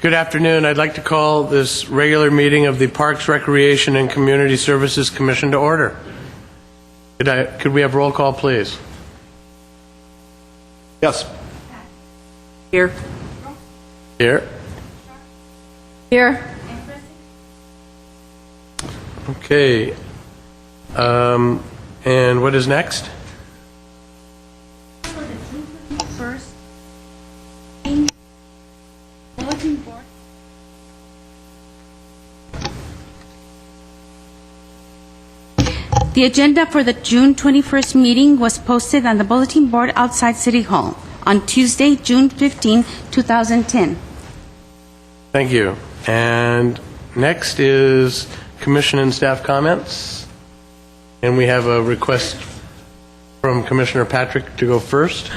Good afternoon. I'd like to call this regular meeting of the Parks, Recreation, and Community Services Commission to order. Could we have roll call, please? Yes. Here. Here. Here. Okay. And what is next? First, bulletin board. The agenda for the June 21st meeting was posted on the bulletin board outside City Hall on Tuesday, June 15, 2010. Thank you. And next is commission and staff comments. And we have a request from Commissioner Patrick to go first.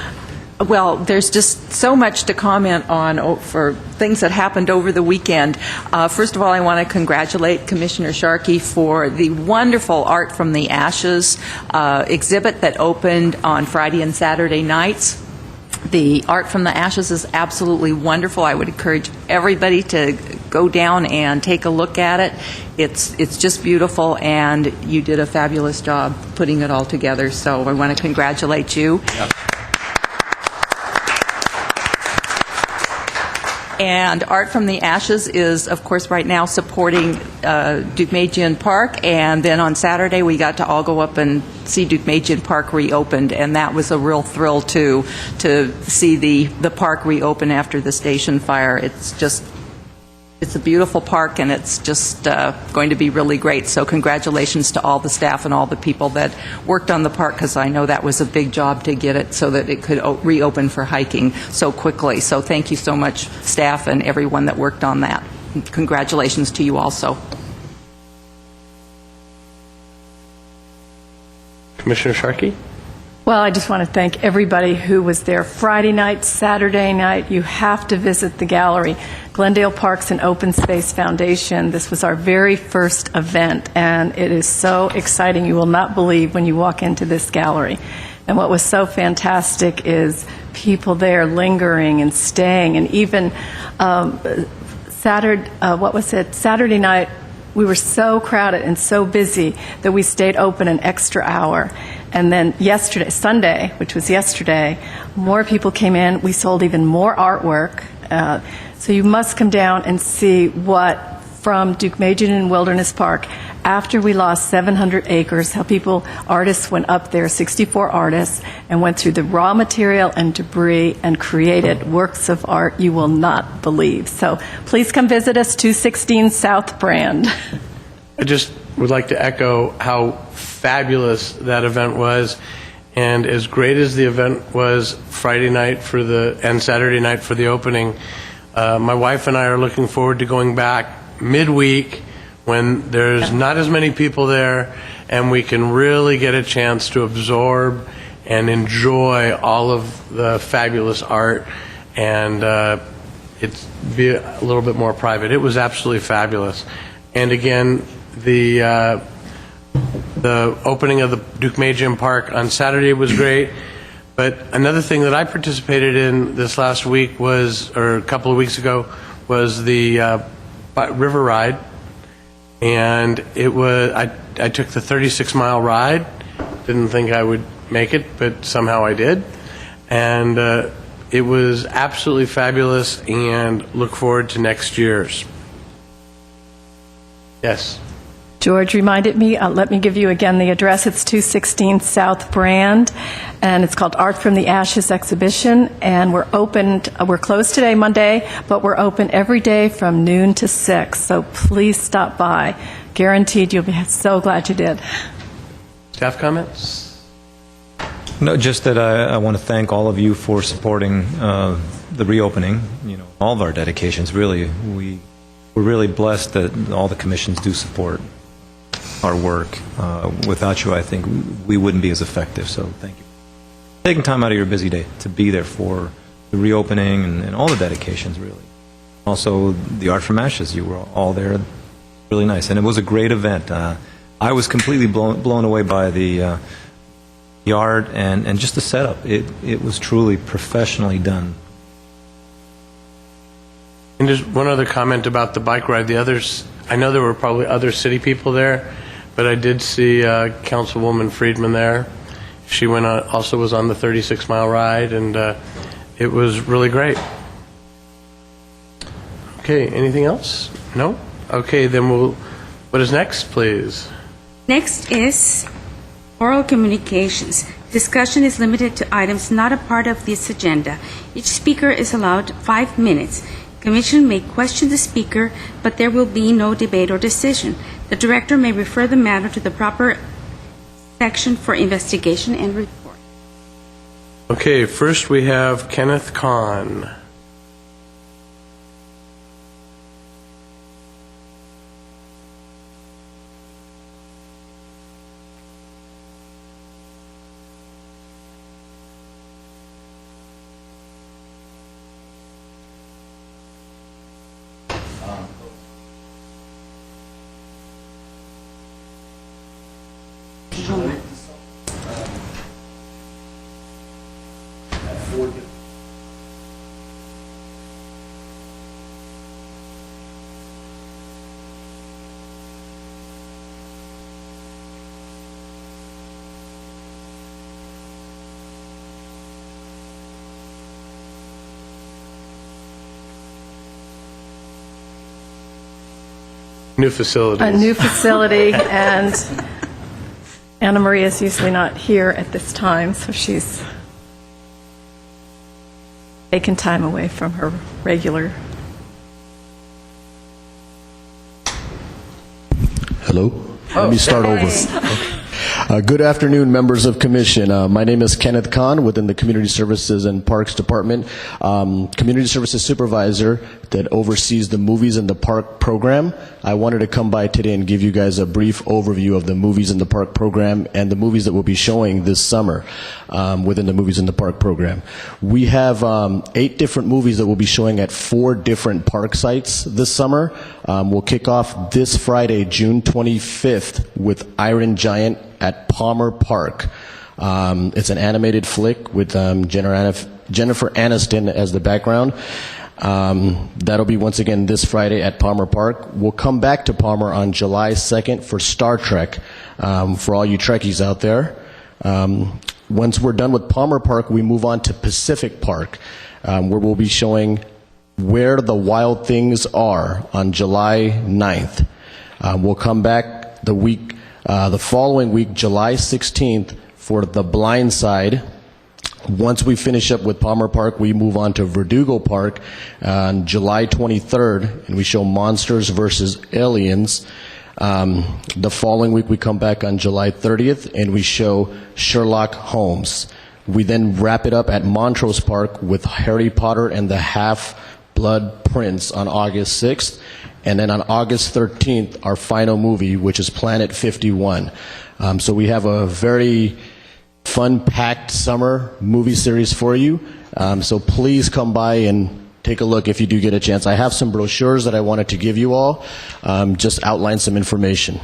Well, there's just so much to comment on for things that happened over the weekend. First of all, I want to congratulate Commissioner Sharkey for the wonderful Art from the Ashes exhibit that opened on Friday and Saturday nights. The Art from the Ashes is absolutely wonderful. I would encourage everybody to go down and take a look at it. It's just beautiful, and you did a fabulous job putting it all together, so I want to congratulate you. Yeah. And Art from the Ashes is, of course, right now supporting Deukmejian Park. And then on Saturday, we got to all go up and see Deukmejian Park reopened. And that was a real thrill, too, to see the park reopen after the station fire. It's a beautiful park, and it's just going to be really great. So congratulations to all the staff and all the people that worked on the park, because I know that was a big job to get it so that it could reopen for hiking so quickly. So thank you so much, staff and everyone that worked on that. Congratulations to you also. Commissioner Sharkey? Well, I just want to thank everybody who was there Friday night, Saturday night. You have to visit the gallery. Glendale Parks and Open Space Foundation. This was our very first event, and it is so exciting. You will not believe when you walk into this gallery. And what was so fantastic is people there lingering and staying, and even Saturday night, we were so crowded and so busy that we stayed open an extra hour. And then Sunday, which was yesterday, more people came in. We sold even more artwork. So you must come down and see what, from Deukmejian and Wilderness Park, after we lost 700 acres, how artists went up there, 64 artists, and went through the raw material and debris and created works of art you will not believe. So please come visit us, 216 South Brand. I just would like to echo how fabulous that event was, and as great as the event was Friday night and Saturday night for the opening, my wife and I are looking forward to going back midweek when there's not as many people there, and we can really get a chance to absorb and enjoy all of the fabulous art, and it's be a little bit more private. It was absolutely fabulous. And again, the opening of the Deukmejian Park on Saturday was great. But another thing that I participated in this last week or a couple of weeks ago, was the river ride. And I took the 36-mile ride. Didn't think I would make it, but somehow I did. And it was absolutely fabulous, and look forward to next year's. Yes. George reminded me, let me give you again the address. It's 216 South Brand, and it's called Art from the Ashes Exhibition, and we're closed today, Monday, but we're open every day from noon to 6, so please stop by. Guaranteed you'll be so glad you did. Staff comments? No, just that I want to thank all of you for supporting the reopening. All of our dedications, really. We're really blessed that all the commissions do support our work. Without you, I think we wouldn't be as effective, so thank you. Taking time out of your busy day to be there for the reopening and all the dedications, really. Also, the Art from Ashes, you were all there. Really nice, and it was a great event. I was completely blown away by the art and just the setup. It was truly professionally done. And just one other comment about the bike ride. The others, I know there were probably other city people there, but I did see Councilwoman Friedman there. She went on, also was on the 36-mile ride, and it was really great. Okay, anything else? No? Okay, then what is next, please? Next is oral communications. Discussion is limited to items not a part of this agenda. Each speaker is allowed 5 minutes. Commission may question the speaker, but there will be no debate or decision. The director may refer the matter to the proper section for investigation and report. Okay, first we have Kenneth Kahn. New facilities. A new facility, and Anna Maria is usually not here at this time, so she's taken time away from her regular. Hello? Let me start over. Good afternoon, members of commission. My name is Kenneth Kahn within the Community Services and Parks Department. Community Services Supervisor that oversees the Movies in the Park program. I wanted to come by today and give you guys a brief overview of the Movies in the Park program and the movies that we'll be showing this summer within the Movies in the Park program. We have 8 different movies that we'll be showing at 4 different park sites this summer. We'll kick off this Friday, June 25th, with Iron Giant at Palmer Park. It's an animated flick with Jennifer Aniston as the background. That'll be once again this Friday at Palmer Park. We'll come back to Palmer on July 2nd for Star Trek, for all you Trekkies out there. Once we're done with Palmer Park, we move on to Pacific Park, where we'll be showing Where the Wild Things Are on July 9th. We'll come back the following week, July 16th, for The Blind Side. Once we finish up with Palmer Park, we move on to Verdugo Park on July 23rd, and we show Monsters vs. Aliens. The following week, we come back on July 30th, and we show Sherlock Holmes. We then wrap it up at Montrose Park with Harry Potter and the Half-Blood Prince on August 6th. And then on August 13th, our final movie, which is Planet 51. So we have a very fun-packed summer movie series for you. So please come by and take a look if you do get a chance. I have some brochures that I wanted to give you all, just outline some information.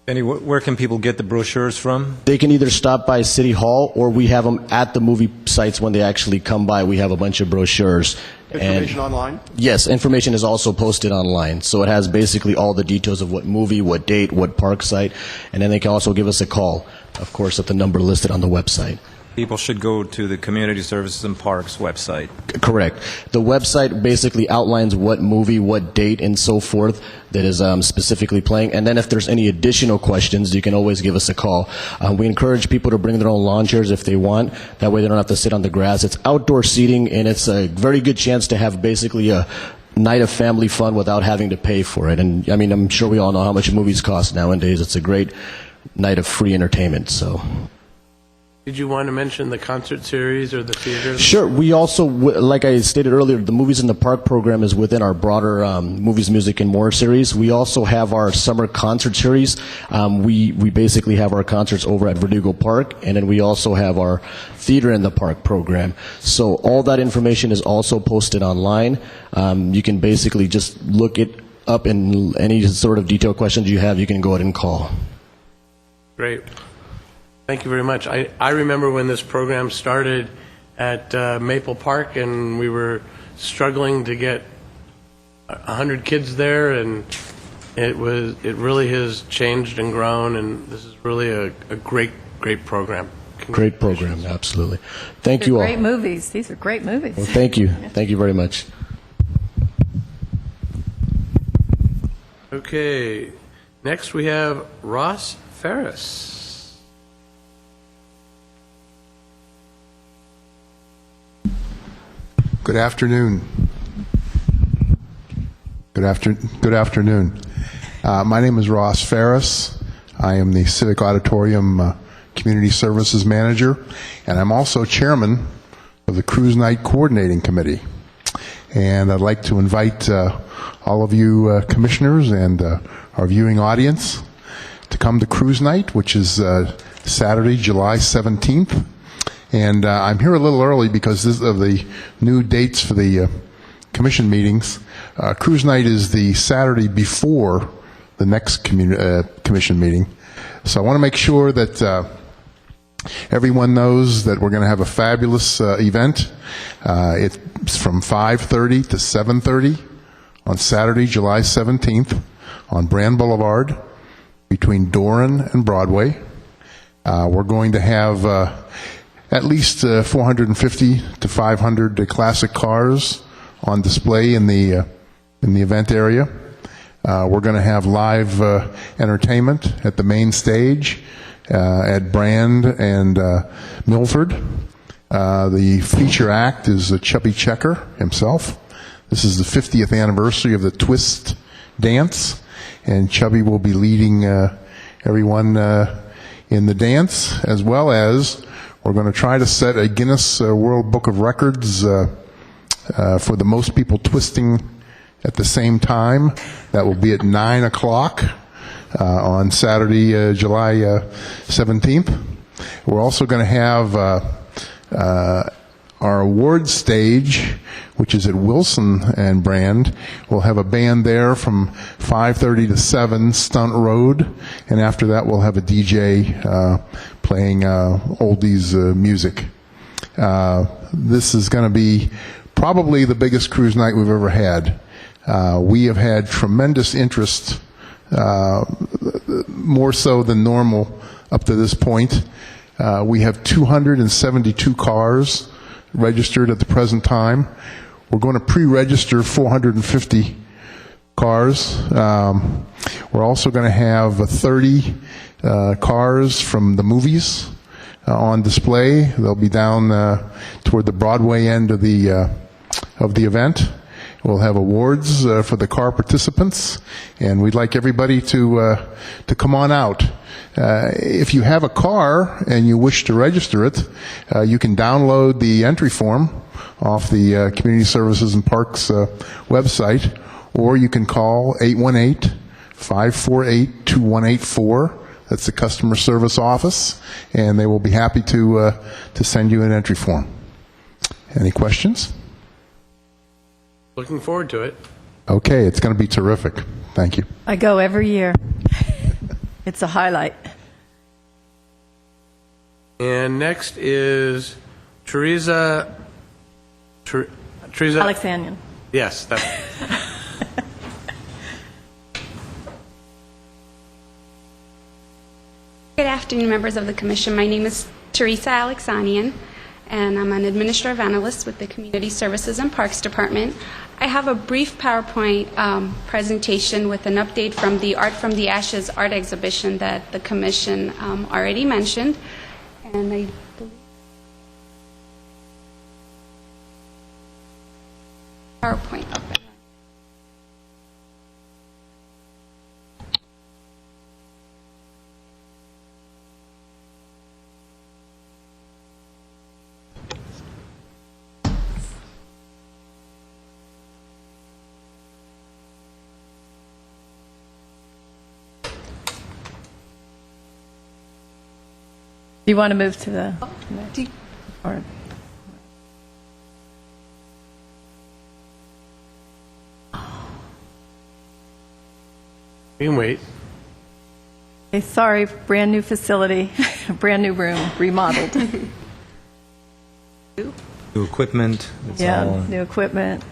Benny, where can people get the brochures from? They can either stop by City Hall, or we have them at the movie sites when they actually come by. We have a bunch of brochures. Information online? Yes, information is also posted online. So it has basically all the details of what movie, what date, what park site, and then they can also give us a call, of course, at the number listed on the website. People should go to the Community Services and Parks website. Correct. The website basically outlines what movie, what date, and so forth that is specifically playing. And then if there's any additional questions, you can always give us a call. We encourage people to bring their own lawn chairs if they want. That way they don't have to sit on the grass. It's outdoor seating, and it's a very good chance to have basically a night of family fun without having to pay for it. And I mean, I'm sure we all know how much movies cost nowadays. It's a great night of free entertainment, so. Did you want to mention the concert series or the theater? Sure. We also, like I stated earlier, the Movies in the Park program is within our broader Movies, Music, and More series. We also have our summer concert series. We basically have our concerts over at Verdugo Park, and then we also have our Theater in the Park program. So all that information is also posted online. You can basically just look it up, and any sort of detailed questions you have, you can go ahead and call. Great. Thank you very much. I remember when this program started at Maple Park, and we were struggling to get 100 kids there, and it really has changed and grown, and this is really a great program. Great program, absolutely. Thank you all. Great movies. These are great movies. Well, thank you. Thank you very much. Okay, next we have Ross Ferris. Good afternoon. Good afternoon. My name is Ross Ferris. I am the Civic Auditorium Community Services Manager, and I'm also Chairman of the Cruise Night Coordinating Committee. And I'd like to invite all of you commissioners and our viewing audience to come to Cruise Night, which is Saturday, July 17th. And I'm here a little early because of the new dates for the commission meetings. Cruise Night is the Saturday before the next commission meeting. So I want to make sure that everyone knows that we're going to have a fabulous event. It's from 5:30 to 7:30 on Saturday, July 17th on Brand Boulevard between Doran and Broadway. We're going to have at least 450 to 500 classic cars on display in the event area. We're going to have live entertainment at the main stage at Brand and Milford. The feature act is Chubby Checker himself. This is the 50th anniversary of the Twist dance, and Chubby will be leading everyone in the dance, as well as we're going to try to set a Guinness World Book of Records for the most people twisting at the same time. That will be at 9 o'clock on Saturday, July 17th. We're also going to have our awards stage, which is at Wilson and Brand. We'll have a band there from 5:30 to 7, Stunt Road, and after that we'll have a DJ playing oldies music. This is going to be probably the biggest cruise night we've ever had. We have had tremendous interest, more so than normal up to this point. We have 272 cars registered at the present time. We're going to pre-register 450 cars. We're also going to have 30 cars from the movies on display. They'll be down toward the Broadway end of the event. We'll have awards for the car participants, and we'd like everybody to come on out. If you have a car and you wish to register it, you can download the entry form off the Community Services and Parks website, or you can call 818-548-2184. That's the customer service office, and they will be happy to send you an entry form. Any questions? Looking forward to it. Okay, it's going to be terrific. Thank you. I go every year. It's a highlight. And next is Teresa. Teresa. Alexanian. Yes, that's. Good afternoon, members of the Commission. My name is Teresa Alexanian, and I'm an administrative analyst with the Community Services and Parks Department. I have a brief PowerPoint presentation with an update from the Art from the Ashes art exhibition that the Commission already mentioned. And I believe PowerPoint up there. Do you want to move to the or We can wait. okay, sorry, brand new facility, brand new room, remodeled. New equipment. It's Yeah, all new equipment.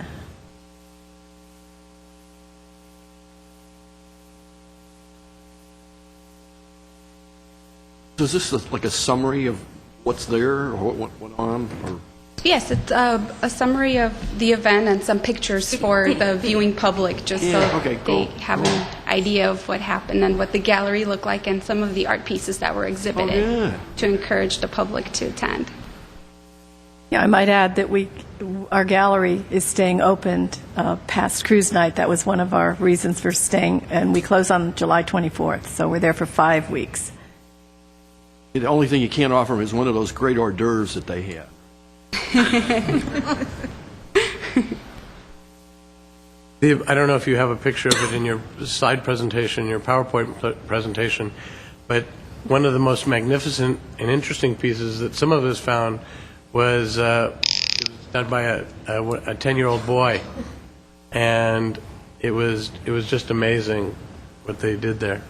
Is this like a summary of what's there, or what went on? Or? Yes, it's a summary of the event and some pictures for the viewing public, just so okay, cool. they have an idea of what happened and what the gallery looked like and some of the art pieces that were exhibited to encourage the public to attend. Yeah, I might add that our gallery is staying open past cruise night. That was one of our reasons for staying, and we close on July 24th, so we're there for 5 weeks. The only thing you can't offer them is one of those great hors d'oeuvres that they have. I don't know if you have a picture of it in your slide presentation, your PowerPoint presentation, but one of the most magnificent and interesting pieces that some of us found was it was done by a 10-year-old boy, and it was just amazing what they did there.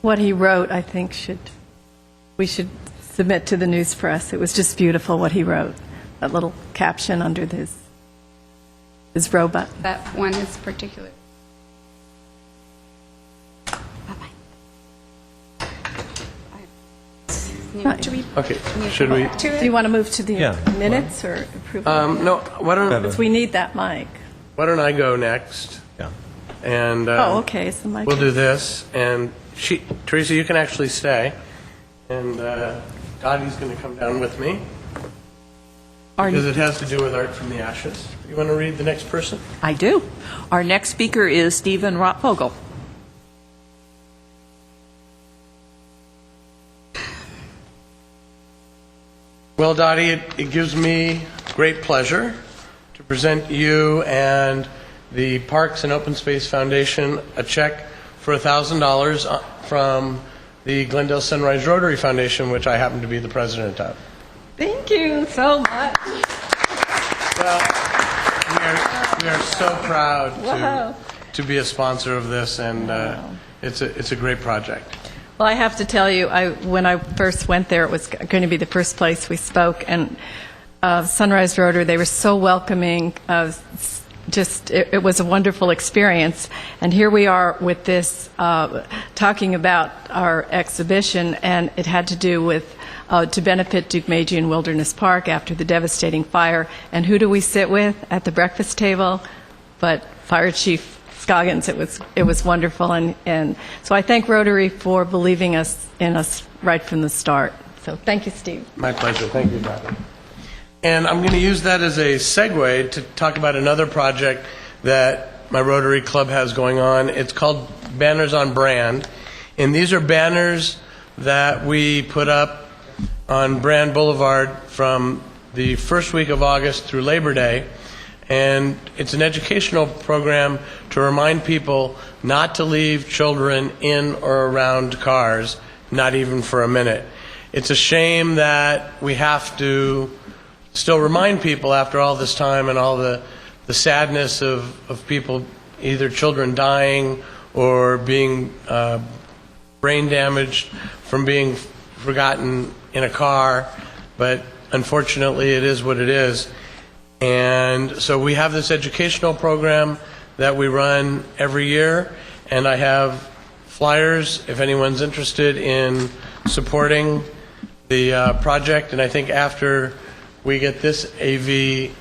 What he wrote, I think, we should submit to the news press. It was just beautiful what he wrote. That little caption under his robot. That one is particular. Okay, should we? Do you want to move to the Yeah. minutes or approval? No, why don't Because we need that mic. I go next? Yeah. And Okay, so the mic. we'll do this, and Teresa, you can actually stay, and Dottie's going to come down with me because it has to do with art from the ashes. You want to read the next person? I do. Our next speaker is Stephen Rotvogel. Well, Dottie, it gives me great pleasure to present you and the Parks and Open Space Foundation a check for $1,000 from the Glendale Sunrise Rotary Foundation, which I happen to be the president of. Thank you so much. Well, we are so proud to be a sponsor of this, and it's a great project. Well, I have to tell you, when I first went there, it was going to be the first place we spoke, and Sunrise Rotary, they were so welcoming. It was a wonderful experience. And here we are with this, talking about our exhibition, and it had to do with to benefit Deukmejian Wilderness Park after the devastating fire. And who do we sit with at the breakfast table? But Fire Chief Scoggins. It was wonderful, and so I thank Rotary for believing in us right from the start. So thank you, Steve. My pleasure. Thank you, Dottie. And I'm going to use that as a segue to talk about another project that my Rotary Club has going on. It's called Banners on Brand, and these are banners that we put up on Brand Boulevard from the first week of August through Labor Day. And it's an educational program to remind people not to leave children in or around cars, not even for a minute. It's a shame that we have to still remind people after all this time and all the sadness of people, either children dying or being brain damaged from being forgotten in a car. But unfortunately, it is what it is. And so we have this educational program that we run every year, and I have flyers if anyone's interested in supporting the project. And I think after we get this AV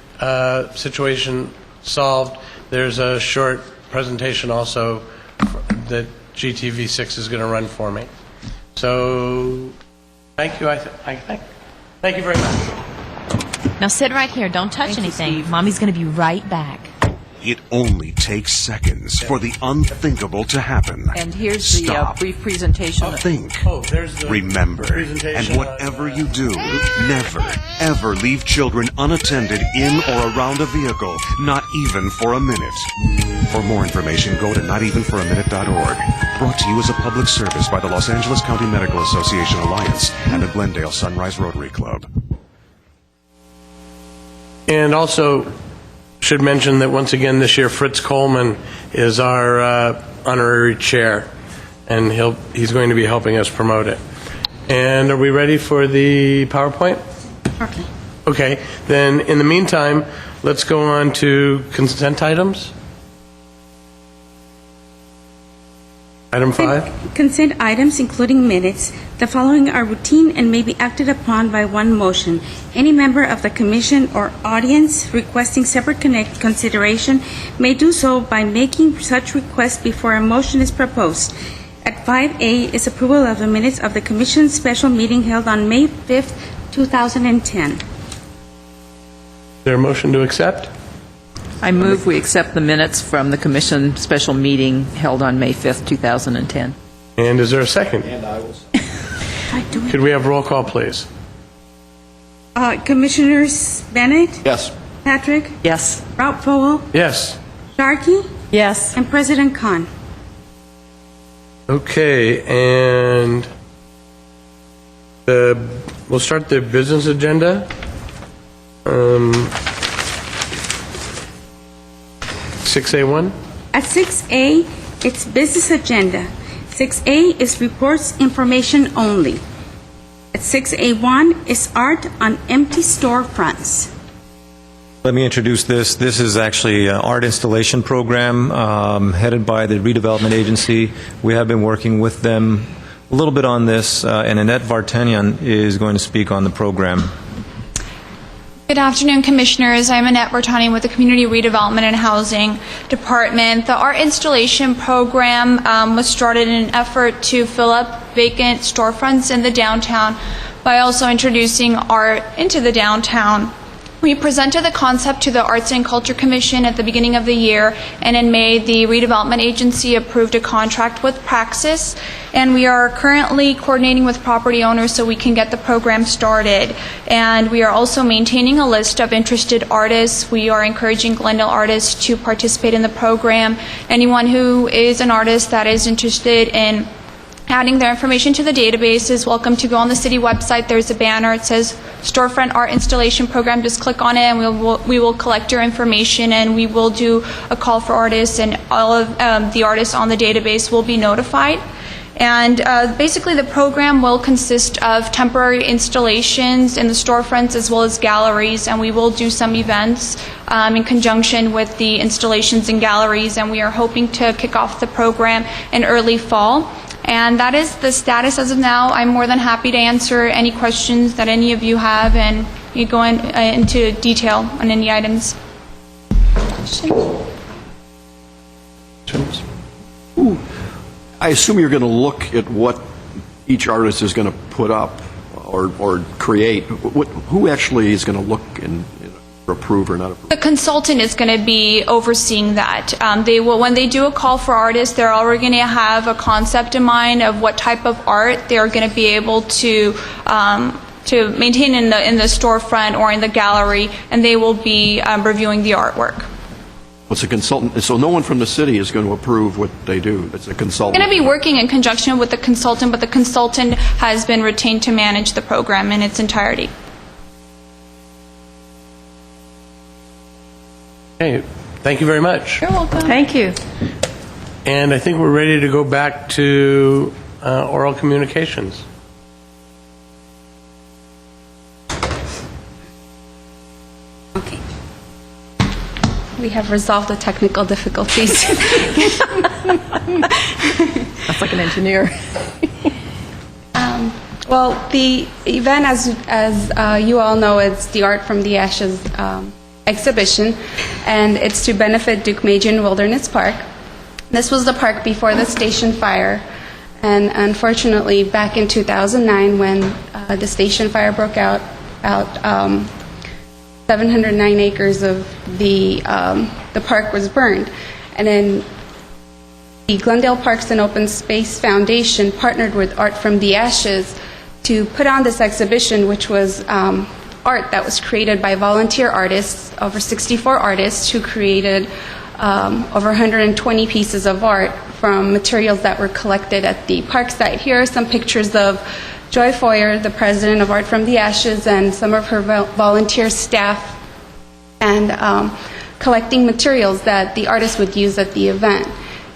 situation solved, there's a short presentation also that GTV6 is going to run for me. So thank you. Thank you very much. Now sit right here. Don't touch anything. Mommy's going to be right back. It only takes seconds for the unthinkable to happen. And here's Stop. the brief presentation. Think. There's the Remember. presentation And whatever you do, never, ever leave children unattended in or around a vehicle, not even for a minute. For more information, go to notevenforaminute.org. Brought to you as a public service by the Los Angeles County Medical Association Alliance and the Glendale Sunrise Rotary Club. And also should mention that once again this year Fritz Coleman is our honorary chair, and he's going to be helping us promote it. And are we ready for the PowerPoint? Okay. Okay, then in the meantime, let's go on to consent items. Item 5. Consent items, including minutes. The following are routine and may be acted upon by one motion. Any member of the commission or audience requesting separate consideration may do so by making such request before a motion is proposed. At 5A is approval of the minutes of the commission's special meeting held on May 5th, 2010. Is there a motion to accept? I move we accept the minutes from the commission special meeting held on May 5th, 2010. And is there a second? Could we have roll call, please? Commissioners Bennett, Yes. Patrick, Yes. Rob Fowle, Yes. Sharkey, Yes. and President Khan. Okay, and we'll start the business agenda. 6A1? At 6A, it's business agenda. 6A is reports information only. At 6A1 is art on empty storefronts. Let me introduce this. This is actually an art installation program headed by the redevelopment agency. We have been working with them a little bit on this, and Annette Vartanian is going to speak on the program. Good afternoon, Commissioners. I'm Annette Vartanian with the Community Redevelopment and Housing Department. The art installation program was started in an effort to fill up vacant storefronts in the downtown by also introducing art into the downtown. We presented the concept to the Arts and Culture Commission at the beginning of the year, and in May, the redevelopment agency approved a contract with Praxis, and we are currently coordinating with property owners so we can get the program started. And we are also maintaining a list of interested artists. We are encouraging Glendale artists to participate in the program. Anyone who is an artist that is interested in adding their information to the database is welcome to go on the city website. There's a banner. It says Storefront Art Installation Program. Just click on it and we will collect your information, and we will do a call for artists, and all of the artists on the database will be notified. And basically the program will consist of temporary installations in the storefronts as well as galleries, and we will do some events in conjunction with the installations and galleries, and we are hoping to kick off the program in early fall. And that is the status as of now. I'm more than happy to answer any questions that any of you have, and you go into detail on any items. I assume you're going to look at what each artist is going to put up or create. Who actually is going to look and approve or not approve? The consultant is going to be overseeing that. When they do a call for artists, they're already going to have a concept in mind of what type of art they're going to be able to maintain in the storefront or in the gallery, and they will be reviewing the artwork. What's a consultant? So no one from the city is going to approve what they do. It's a consultant. We're going to be working in conjunction with the consultant, but the consultant has been retained to manage the program in its entirety. Okay, thank you very much. You're welcome. Thank you. And I think we're ready to go back to oral communications. Okay. We have resolved the technical difficulties. That's like an engineer. Well, the event, as you all know, it's the Art from the Ashes exhibition, and it's to benefit Duke-Magian Wilderness Park. This was the park before the station fire, and unfortunately, back in 2009, when the station fire broke out, 709 acres of the park was burned. And then the Glendale Parks and Open Space Foundation partnered with Art from the Ashes to put on this exhibition, which was art that was created by volunteer artists, over 64 artists who created over 120 pieces of art from materials that were collected at the park site. Here are some pictures of Joy Foyer, the president of Art from the Ashes, and some of her volunteer staff, and collecting materials that the artists would use at the event.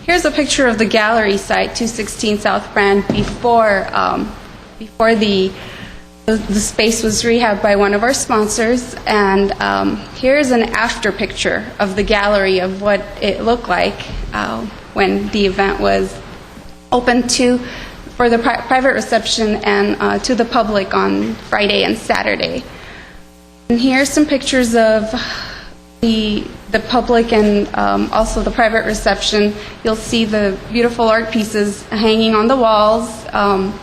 Here's a picture of the gallery site, 216 South Brand, before the space was rehabbed by one of our sponsors. And here's an after picture of the gallery of what it looked like when the event was open for the private reception and to the public on Friday and Saturday. And here are some pictures of the public and also the private reception. You'll see the beautiful art pieces hanging on the walls, on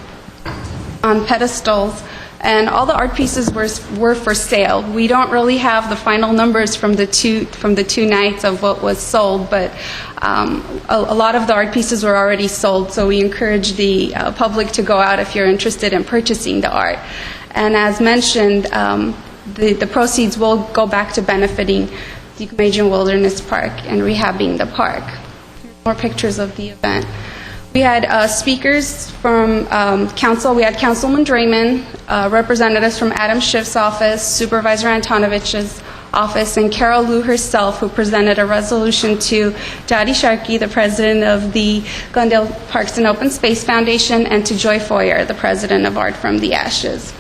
pedestals, and all the art pieces were for sale. We don't really have the final numbers from the two nights of what was sold, but a lot of the art pieces were already sold, so we encourage the public to go out if you're interested in purchasing the art. And as mentioned, the proceeds will go back to benefiting the Duke-Magian Wilderness Park and rehabbing the park. More pictures of the event. We had speakers from council. We had Councilman Draymond, representatives from Adam Schiff's office, Supervisor Antonovich's office, and Carol Liu herself, who presented a resolution to Dottie Sharkey, the president of the Glendale Parks and Open Space Foundation, and to Joy Foyer, the president of Art from the Ashes.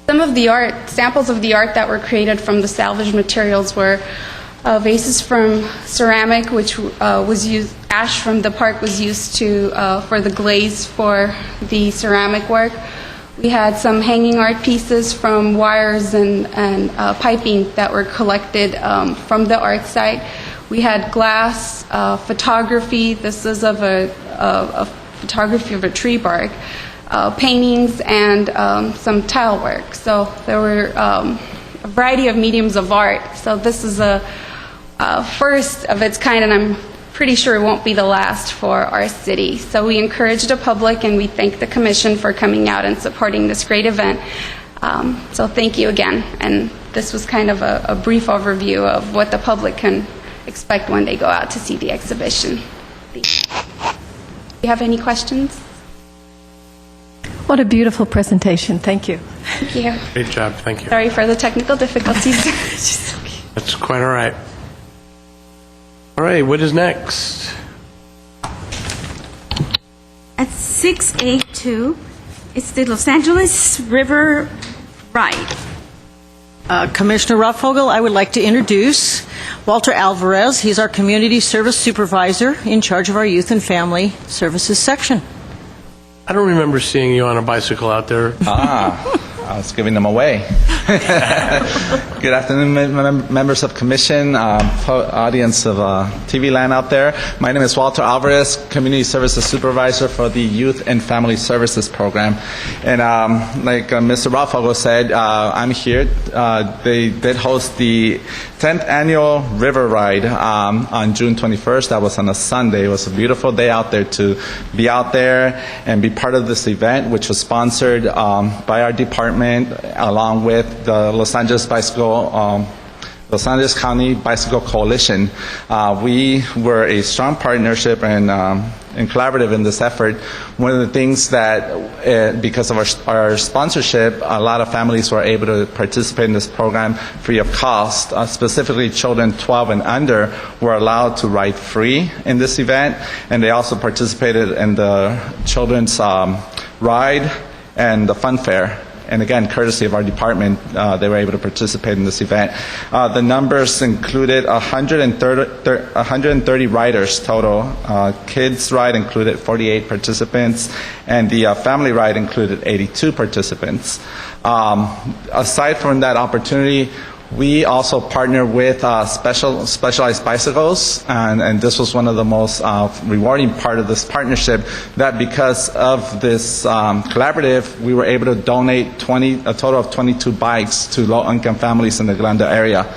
Some of the art, samples of the art that were created from the salvaged materials were vases from ceramic, which was used, ash from the park was used for the glaze for the ceramic work. We had some hanging art pieces from wires and piping that were collected from the art site. We had glass, photography. This is of a photography of a tree bark. Paintings and some tile work. So there were a variety of mediums of art. So this is a first of its kind, and I'm pretty sure it won't be the last for our city. So we encourage the public, and we thank the commission for coming out and supporting this great event. So thank you again. And this was kind of a brief overview of what the public can expect when they go out to see the exhibition. Do you have any questions? What a beautiful presentation. Thank you. Thank you. Great job. Thank you. Sorry for the technical difficulties. That's quite all right. All right, what is next? At 6:02, it's the Los Angeles River Ride. Commissioner Ruffvogel, I would like to introduce Walter Alvarez. He's our Community Service Supervisor in charge of our Youth and Family Services section. I don't remember seeing you on a bicycle out there. I was giving them away. Good afternoon, members of commission, audience of TV land out there. My name is Walter Alvarez, Community Services Supervisor for the Youth and Family Services Program. And like Mr. Ruffvogel said, I'm here. They did host the 10th Annual River Ride on June 21st. That was on a Sunday. It was a beautiful day out there to be out there and be part of this event, which was sponsored by our department along with the Los Angeles County Bicycle Coalition. We were a strong partnership and collaborative in this effort. One of the things that, because of our sponsorship, a lot of families were able to participate in this program free of cost. Specifically, children 12 and under were allowed to ride free in this event, and they also participated in the children's ride and the fun fair. And again, courtesy of our department, they were able to participate in this event. The numbers included 130 riders total. Kids ride included 48 participants, and the family ride included 82 participants. Aside from that opportunity, we also partner with specialized bicycles, and this was one of the most rewarding part of this partnership, that because of this collaborative, we were able to donate a total of 22 bikes to low-income families in the Glendale area.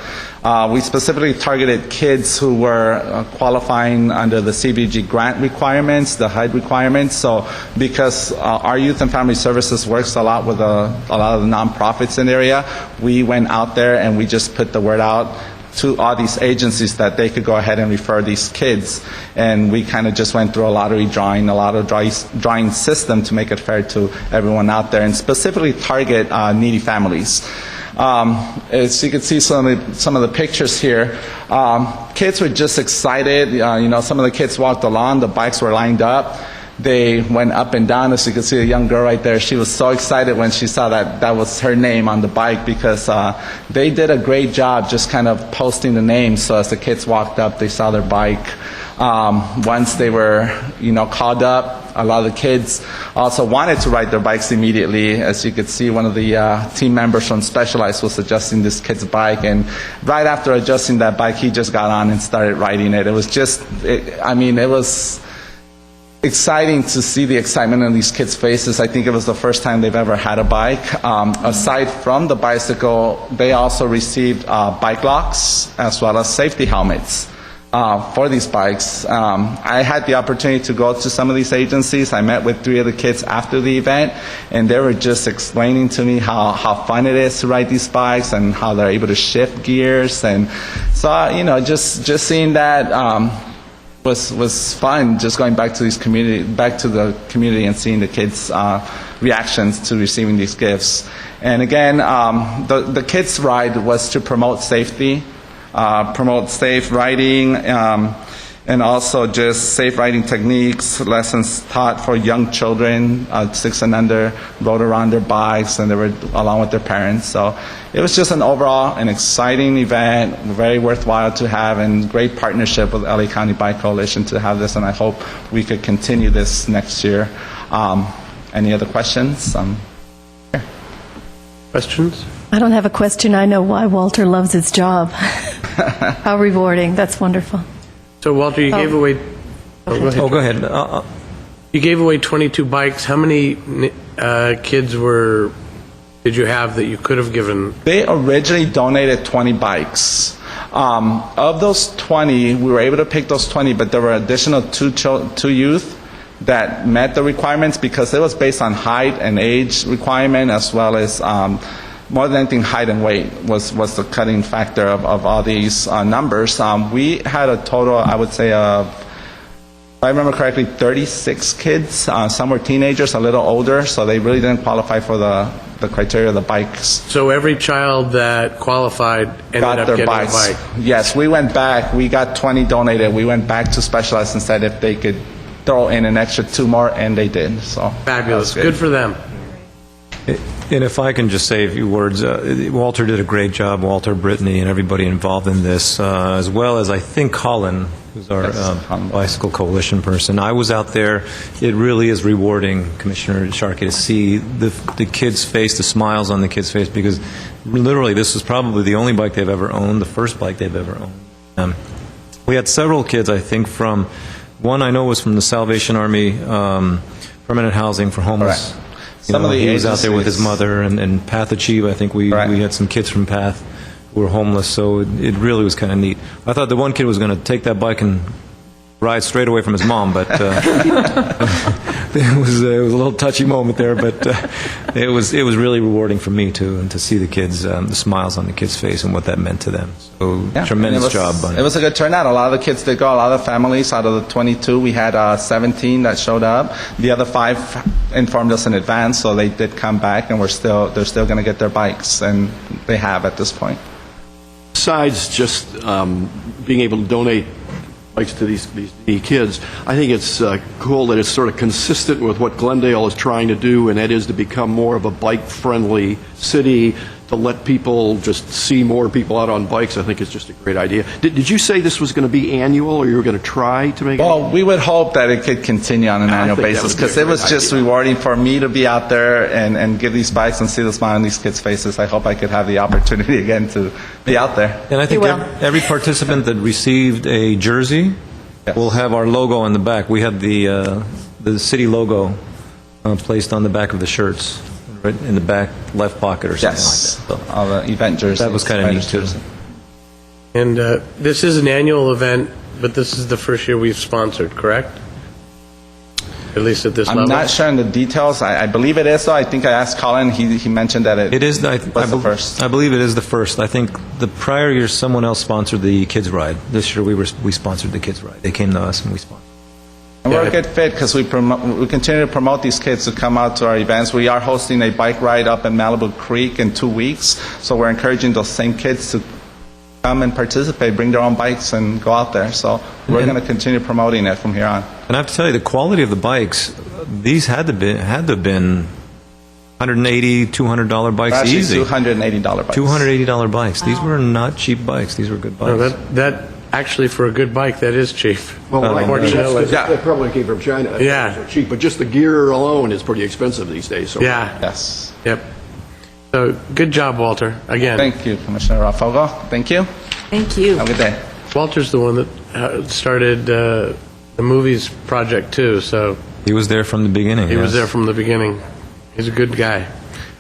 We specifically targeted kids who were qualifying under the CBG grant requirements, the HUD requirements. So because our Youth and Family Services works a lot with a lot of the nonprofits in the area, we went out there and we just put the word out to all these agencies that they could go ahead and refer these kids. And we kind of just went through a lottery drawing, drawing system to make it fair to everyone out there, and specifically target needy families. As you can see some of the pictures here, kids were just excited. Some of the kids walked along, the bikes were lined up. They went up and down. As you can see, a young girl right there, she was so excited when she saw that was her name on the bike, because they did a great job just kind of posting the names. So as the kids walked up, they saw their bike. Once they were, called up, a lot of the kids also wanted to ride their bikes immediately. As you could see, one of the team members from Specialized was adjusting this kid's bike, and right after adjusting that bike, he just got on and started riding it. It was it was exciting to see the excitement on these kids' faces. I think it was the first time they've ever had a bike. Aside from the bicycle, they also received bike locks as well as safety helmets for these bikes. I had the opportunity to go to some of these agencies. I met with 3 of the kids after the event, and they were just explaining to me how fun it is to ride these bikes and how they're able to shift gears. And so, just seeing that was fun, just going back to the community and seeing the kids' reactions to receiving these gifts. And again, the kids' ride was to promote safety, promote safe riding, and also just safe riding techniques, lessons taught for young children, 6 and under, rode around their bikes, and they were along with their parents. So it was just an exciting event, very worthwhile to have, and great partnership with LA County Bike Coalition to have this, and I hope we could continue this next year. Any other questions? Questions? I don't have a question. I know why Walter loves his job. How rewarding. That's wonderful. So, Walter, you gave away... Go ahead. You gave away 22 bikes. How many kids did you have that you could have given? They originally donated 20 bikes. Of those 20, we were able to pick those 20, but there were additional two youth that met the requirements because it was based on height and age requirement, as well as more than anything, height and weight was the cutting factor of all these numbers. We had a total, I would say, if I remember correctly, 36 kids. Some were teenagers, a little older, so they really didn't qualify for the criteria of the bikes. So every child that qualified ended up getting a bike? Yes, we went back. We got 20 donated. We went back to Specialized and said if they could throw in an extra 2 more, and they did. So fabulous. Good for them. And if I can just say a few words, Walter did a great job, Walter, Brittany, and everybody involved in this, as well as I think Colin, who's our Bicycle Coalition person. I was out there. It really is rewarding, Commissioner Sharkey, to see the kids' face, the smiles on the kids' face, because literally this was probably the only bike they've ever owned, the first bike they've ever owned. We had several kids, I think, from, one I know was from the Salvation Army Permanent Housing for Homeless. Correct. Some of the he was out there with agencies- his mother, and Path Achieve, I think we had some kids from Path who were homeless, so it really was kind of neat. I thought the one kid was going to take that bike and ride straight away from his mom, but it was a little touchy moment there, but it was really rewarding for me too, and to see the kids, the smiles on the kids' face and what that meant to them. So tremendous job. It was a good turnout. A lot of the kids did go. A lot of families. Out of the 22, we had 17 that showed up. The other 5 informed us in advance, so they did come back, and they're still going to get their bikes, and they have at this point. Besides just being able to donate bikes to these kids, I think it's cool that it's sort of consistent with what Glendale is trying to do, and that is to become more of a bike-friendly city, to let people just see more people out on bikes. I think it's just a great idea. Did you say this was going to be annual, or you were going to try to make it? Well, we would hope that it could continue on an annual basis, because it was just rewarding for me to be out there and give these bikes and see the smile on these kids' faces. I hope I could have the opportunity again to be out there. And I think every participant that received a jersey will have our logo on the back. We have the city logo placed on the back of the shirts, right in the back left pocket or something like that. So all the event jerseys. that was kind of neat too. And this is an annual event, but this is the first year we've sponsored, correct? At least at this level? I'm not sure on the details. I believe it is, though. I think I asked Colin. He mentioned that it is the first. I believe it is the first. I think the prior year someone else sponsored the kids ride. This year we sponsored the kids ride. They came to us and we sponsored. And we're a good fit because we continue to promote these kids to come out to our events. We are hosting a bike ride up in Malibu Creek in 2 weeks, so we're encouraging those same kids to come and participate, bring their own bikes, and go out there. So we're going to continue promoting it from here on. And I have to tell you, the quality of the bikes, these had to have been $180, $200 bikes Actually, easy. $280 bikes. $280 bikes. These were not cheap bikes. These were good bikes. No, actually, for a good bike, that is cheap. Well, right. Unfortunately. They probably came from China. Yeah. So cheap, but just the gear alone is pretty expensive these days. So. Yeah. Yes. Yep. So, good job, Walter, again. Thank you, Commissioner Rafogo. Thank you. Thank you. Have a good day. Walter's the one that started the movies project, too, so He was there from the beginning. he was yes. there from the beginning. He's a good guy.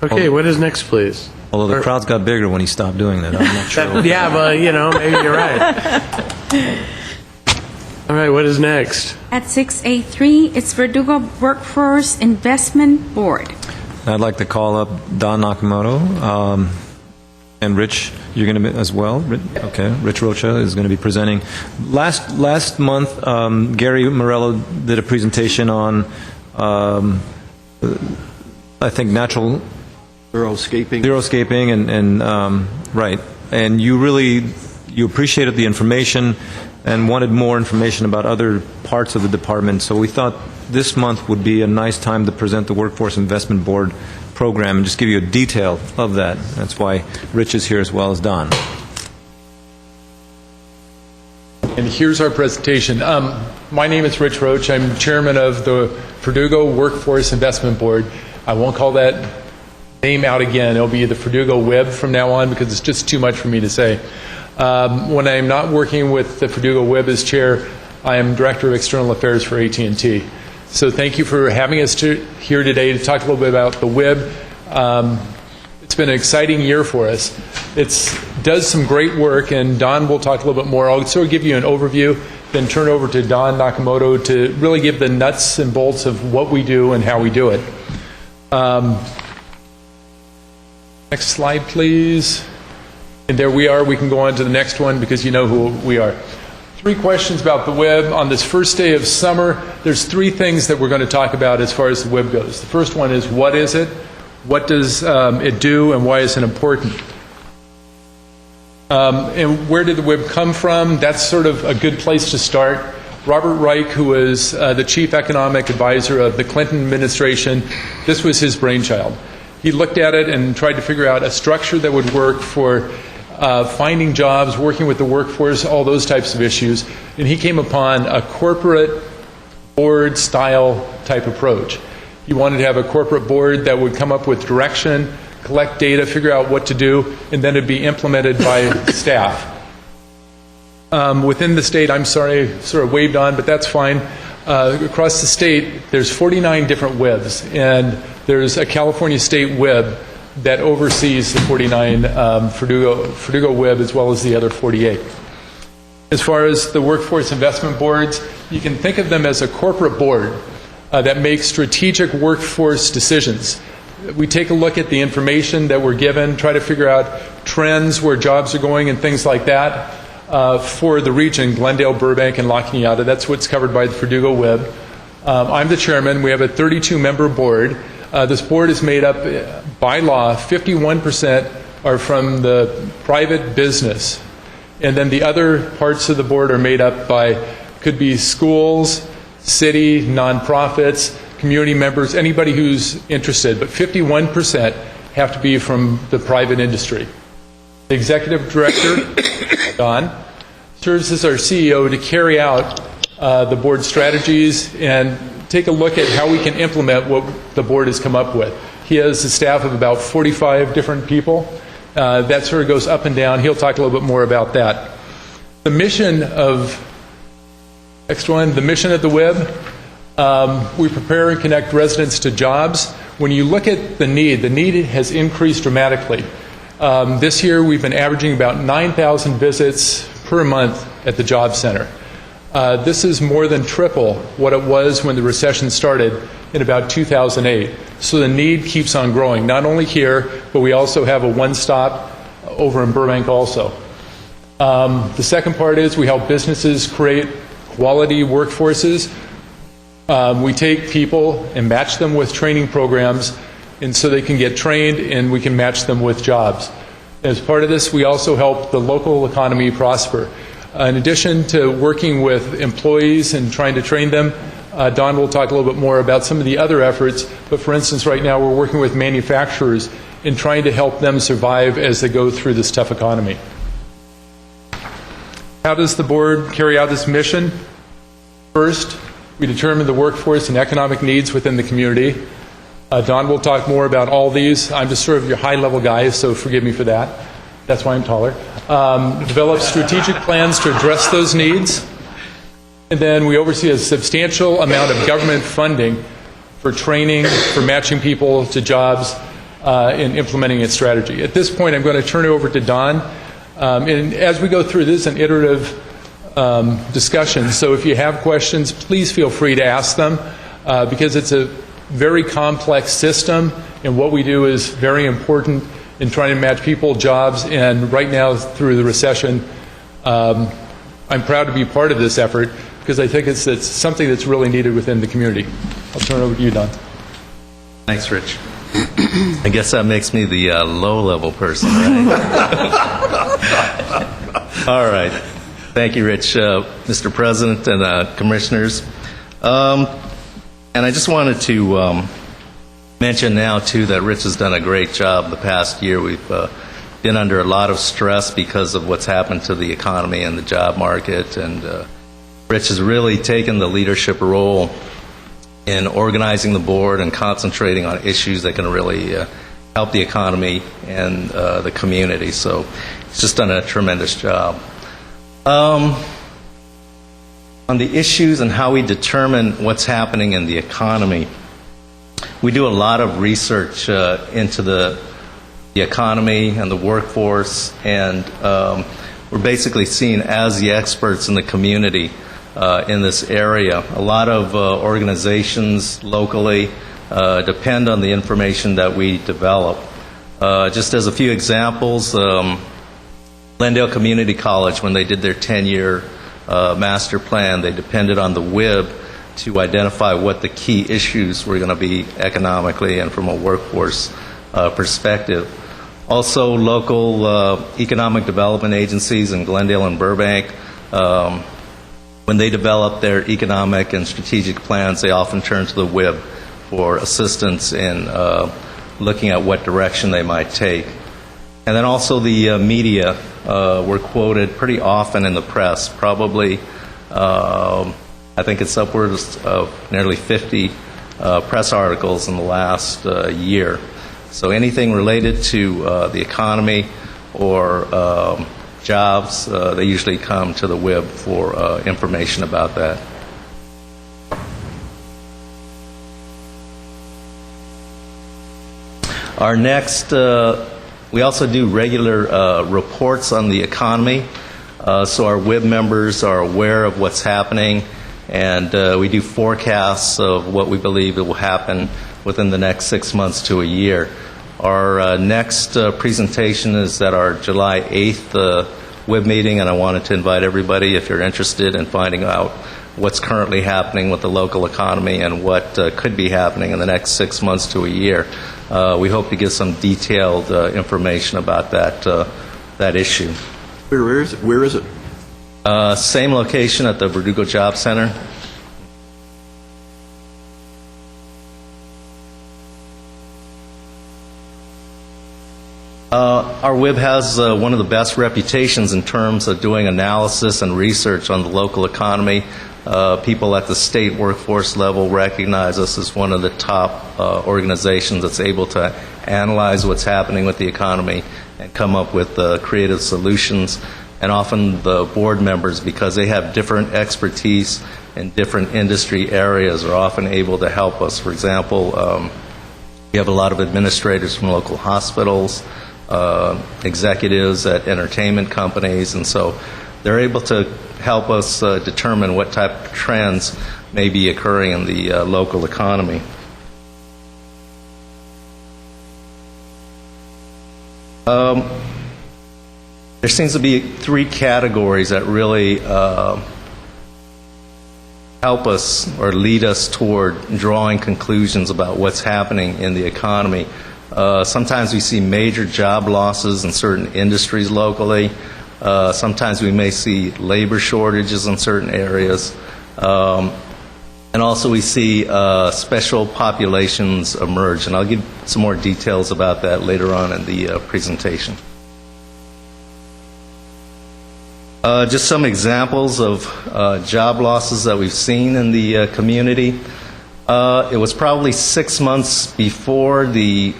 Okay, what is next, please? Although the crowds got bigger when he stopped doing that. I'm not sure. Yeah, but, maybe you're right. All right, what is next? At 6A3, it's Verdugo Workforce Investment Board. I'd like to call up Don Nakamoto and Rich. You're going to be as well. Okay, Rich Rocha is going to be presenting. Last month, Gary Morello did a presentation on, I think, natural Xeriscaping and right. And you appreciated the information and wanted more information about other parts of the department. So we thought this month would be a nice time to present the Workforce Investment Board program and just give you a detail of that. That's why Rich is here as well as Don. And here's our presentation. My name is Rich Roach. I'm chairman of the Verdugo Workforce Investment Board. I won't call that name out again. It'll be the Verdugo Web from now on because it's just too much for me to say. When I'm not working with the Verdugo Web as chair, I am director of external affairs for AT&T. So thank you for having us here today to talk a little bit about the Web. It's been an exciting year for us. It does some great work, and Don will talk a little bit more. I'll sort of give you an overview, then turn over to Don Nakamoto to really give the nuts and bolts of what we do and how we do it. Next slide, please. And there we are. We can go on to the next one because you know who we are. 3 questions about the Web. On this first day of summer, there's 3 things that we're going to talk about as far as the Web goes. The first one is, what is it? What does it do, and why is it important? And where did the Web come from? That's sort of a good place to start. Robert Reich, who was the chief economic advisor of the Clinton administration, this was his brainchild. He looked at it and tried to figure out a structure that would work for finding jobs, working with the workforce, all those types of issues. And he came upon a corporate board style type approach. He wanted to have a corporate board that would come up with direction, collect data, figure out what to do, and then it'd be implemented by staff. Within the state, I'm sorry, sort of waved on, but that's fine. Across the state, there's 49 different webs, and there's a California state web that oversees the 49 Verdugo web as well as the other 48. As far as the workforce investment boards, you can think of them as a corporate board that makes strategic workforce decisions. We take a look at the information that we're given, try to figure out trends where jobs are going and things like that for the region, Glendale, Burbank, and La Cañada. That's what's covered by the Verdugo web. I'm the chairman. We have a 32-member board. This board is made up, by law, 51% are from the private business. And then the other parts of the board are made up by, could be schools, city, nonprofits, community members, anybody who's interested. But 51% have to be from the private industry. The executive director, Don, serves as our CEO to carry out the board strategies and take a look at how we can implement what the board has come up with. He has a staff of about 45 different people. That sort of goes up and down. He'll talk a little bit more about that. The mission of, next one, the mission of the web, we prepare and connect residents to jobs. When you look at the need has increased dramatically. This year we've been averaging about 9,000 visits per month at the Job Center. This is more than triple what it was when the recession started in about 2008. So the need keeps on growing, not only here, but we also have a one-stop over in Burbank also. The second part is we help businesses create quality workforces. We take people and match them with training programs, and so they can get trained and we can match them with jobs. As part of this, we also help the local economy prosper. In addition to working with employees and trying to train them, Don will talk a little bit more about some of the other efforts, but for instance, right now we're working with manufacturers in trying to help them survive as they go through this tough economy. How does the board carry out this mission? First, we determine the workforce and economic needs within the community. Don will talk more about all these. I'm just sort of your high-level guy, so forgive me for that. That's why I'm taller. Develop strategic plans to address those needs. And then we oversee a substantial amount of government funding for training, for matching people to jobs, in implementing its strategy. At this point, I'm going to turn it over to Don. And as we go through, this is an iterative discussion. So if you have questions, please feel free to ask them, because it's a very complex system, and what we do is very important in trying to match people, jobs, and right now through the recession, I'm proud to be part of this effort because I think it's something that's really needed within the community. I'll turn it over to you, Don. Thanks, Rich. I guess that makes me the low-level person, right? All right. Thank you, Rich. Mr. President and Commissioners. And I just wanted to mention now, too, that Rich has done a great job the past year. We've been under a lot of stress because of what's happened to the economy and the job market, and Rich has really taken the leadership role in organizing the board and concentrating on issues that can really help the economy and the community. So he's just done a tremendous job. On the issues and how we determine what's happening in the economy, we do a lot of research into the economy and the workforce, and we're basically seen as the experts in the community in this area. A lot of organizations locally depend on the information that we develop. Just as a few examples, Glendale Community College, when they did their 10-year master plan, they depended on the WIB to identify what the key issues were going to be economically and from a workforce perspective. Also, local economic development agencies in Glendale and Burbank, when they develop their economic and strategic plans, they often turn to the WIB for assistance in looking at what direction they might take. And then also the media were quoted pretty often in the press, probably I think it's upwards of nearly 50 press articles in the last year. So anything related to the economy or jobs, they usually come to the WIB for information about that. Our next, we also do regular reports on the economy, so our WIB members are aware of what's happening, and we do forecasts of what we believe will happen within the next 6 months to a year. Our next presentation is at our July 8th WIB meeting, and I wanted to invite everybody, if you're interested in finding out what's currently happening with the local economy and what could be happening in the next 6 months to a year. We hope to get some detailed information about that issue. Where is it? Where is it? Same location at the Verdugo Job Center. Our WIB has one of the best reputations in terms of doing analysis and research on the local economy. People at the state workforce level recognize us as one of the top organizations that's able to analyze what's happening with the economy and come up with creative solutions. And often the board members, because they have different expertise in different industry areas, are often able to help us. For example, we have a lot of administrators from local hospitals, executives at entertainment companies, and so they're able to help us determine what type of trends may be occurring in the local economy. There seems to be 3 categories that really help us or lead us toward drawing conclusions about what's happening in the economy. Sometimes we see major job losses in certain industries locally. Sometimes we may see labor shortages in certain areas. And also we see special populations emerge. And I'll give some more details about that later on in the presentation. Just some examples of job losses that we've seen in the community. It was probably 6 months before the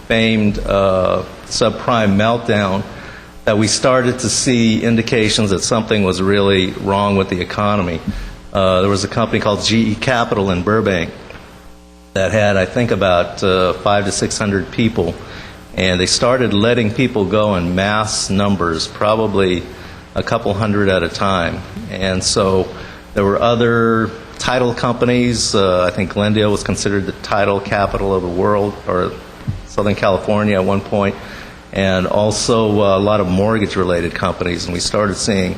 famed subprime meltdown that we started to see indications that something was really wrong with the economy. There was a company called GE Capital in Burbank that had, I think, about 500 to 600 people, and they started letting people go in mass numbers, probably a couple hundred at a time. And so there were other title companies. I think Glendale was considered the title capital of the world, or Southern California at one point, and also a lot of mortgage-related companies. And we started seeing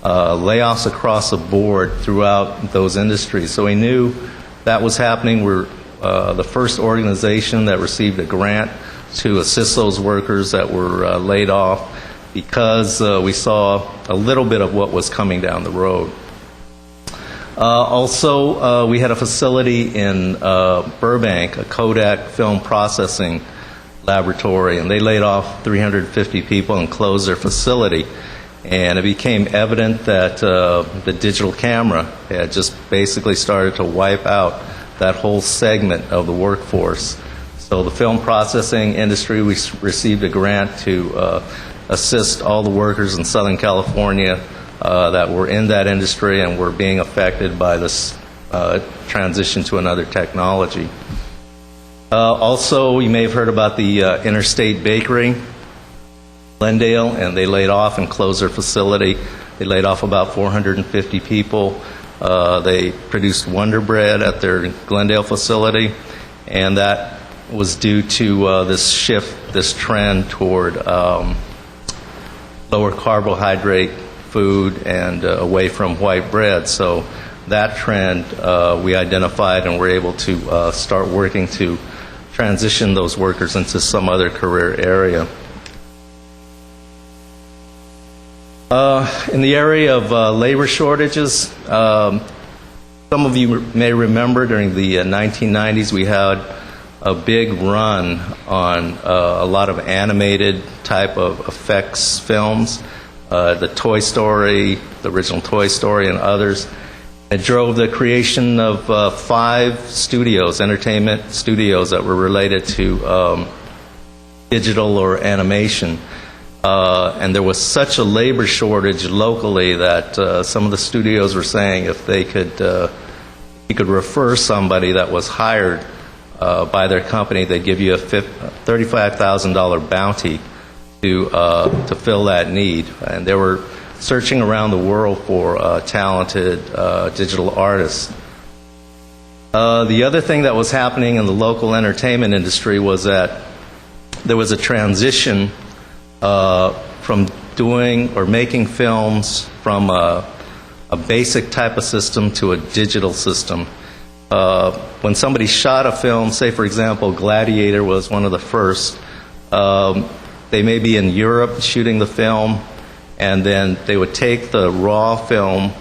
layoffs across the board throughout those industries. So we knew that was happening. We're the first organization that received a grant to assist those workers that were laid off, because we saw a little bit of what was coming down the road. Also, we had a facility in Burbank, a Kodak film processing laboratory, and they laid off 350 people and closed their facility. And it became evident that the digital camera had just basically started to wipe out that whole segment of the workforce. So the film processing industry, we received a grant to assist all the workers in Southern California that were in that industry and were being affected by this transition to another technology. Also, you may have heard about the Interstate Bakery, Glendale, and they laid off and closed their facility. They laid off about 450 people. They produced Wonder Bread at their Glendale facility, and that was due to this shift, this trend toward lower carbohydrate food and away from white bread. So that trend we identified, and were able to start working to transition those workers into some other career area. In the area of labor shortages, some of you may remember during the 1990s we had a big run on a lot of animated type of effects films, the Toy Story, the original Toy Story, and others. It drove the creation of 5 studios, entertainment studios, that were related to digital or animation. And there was such a labor shortage locally that some of the studios were saying if they could, you could refer somebody that was hired by their company, they'd give you a $35,000 bounty to fill that need. And they were searching around the world for talented digital artists. The other thing that was happening in the local entertainment industry was that there was a transition from doing or making films from a basic type of system to a digital system. When somebody shot a film, say for example Gladiator was one of the first, they may be in Europe shooting the film, and then they would take the raw film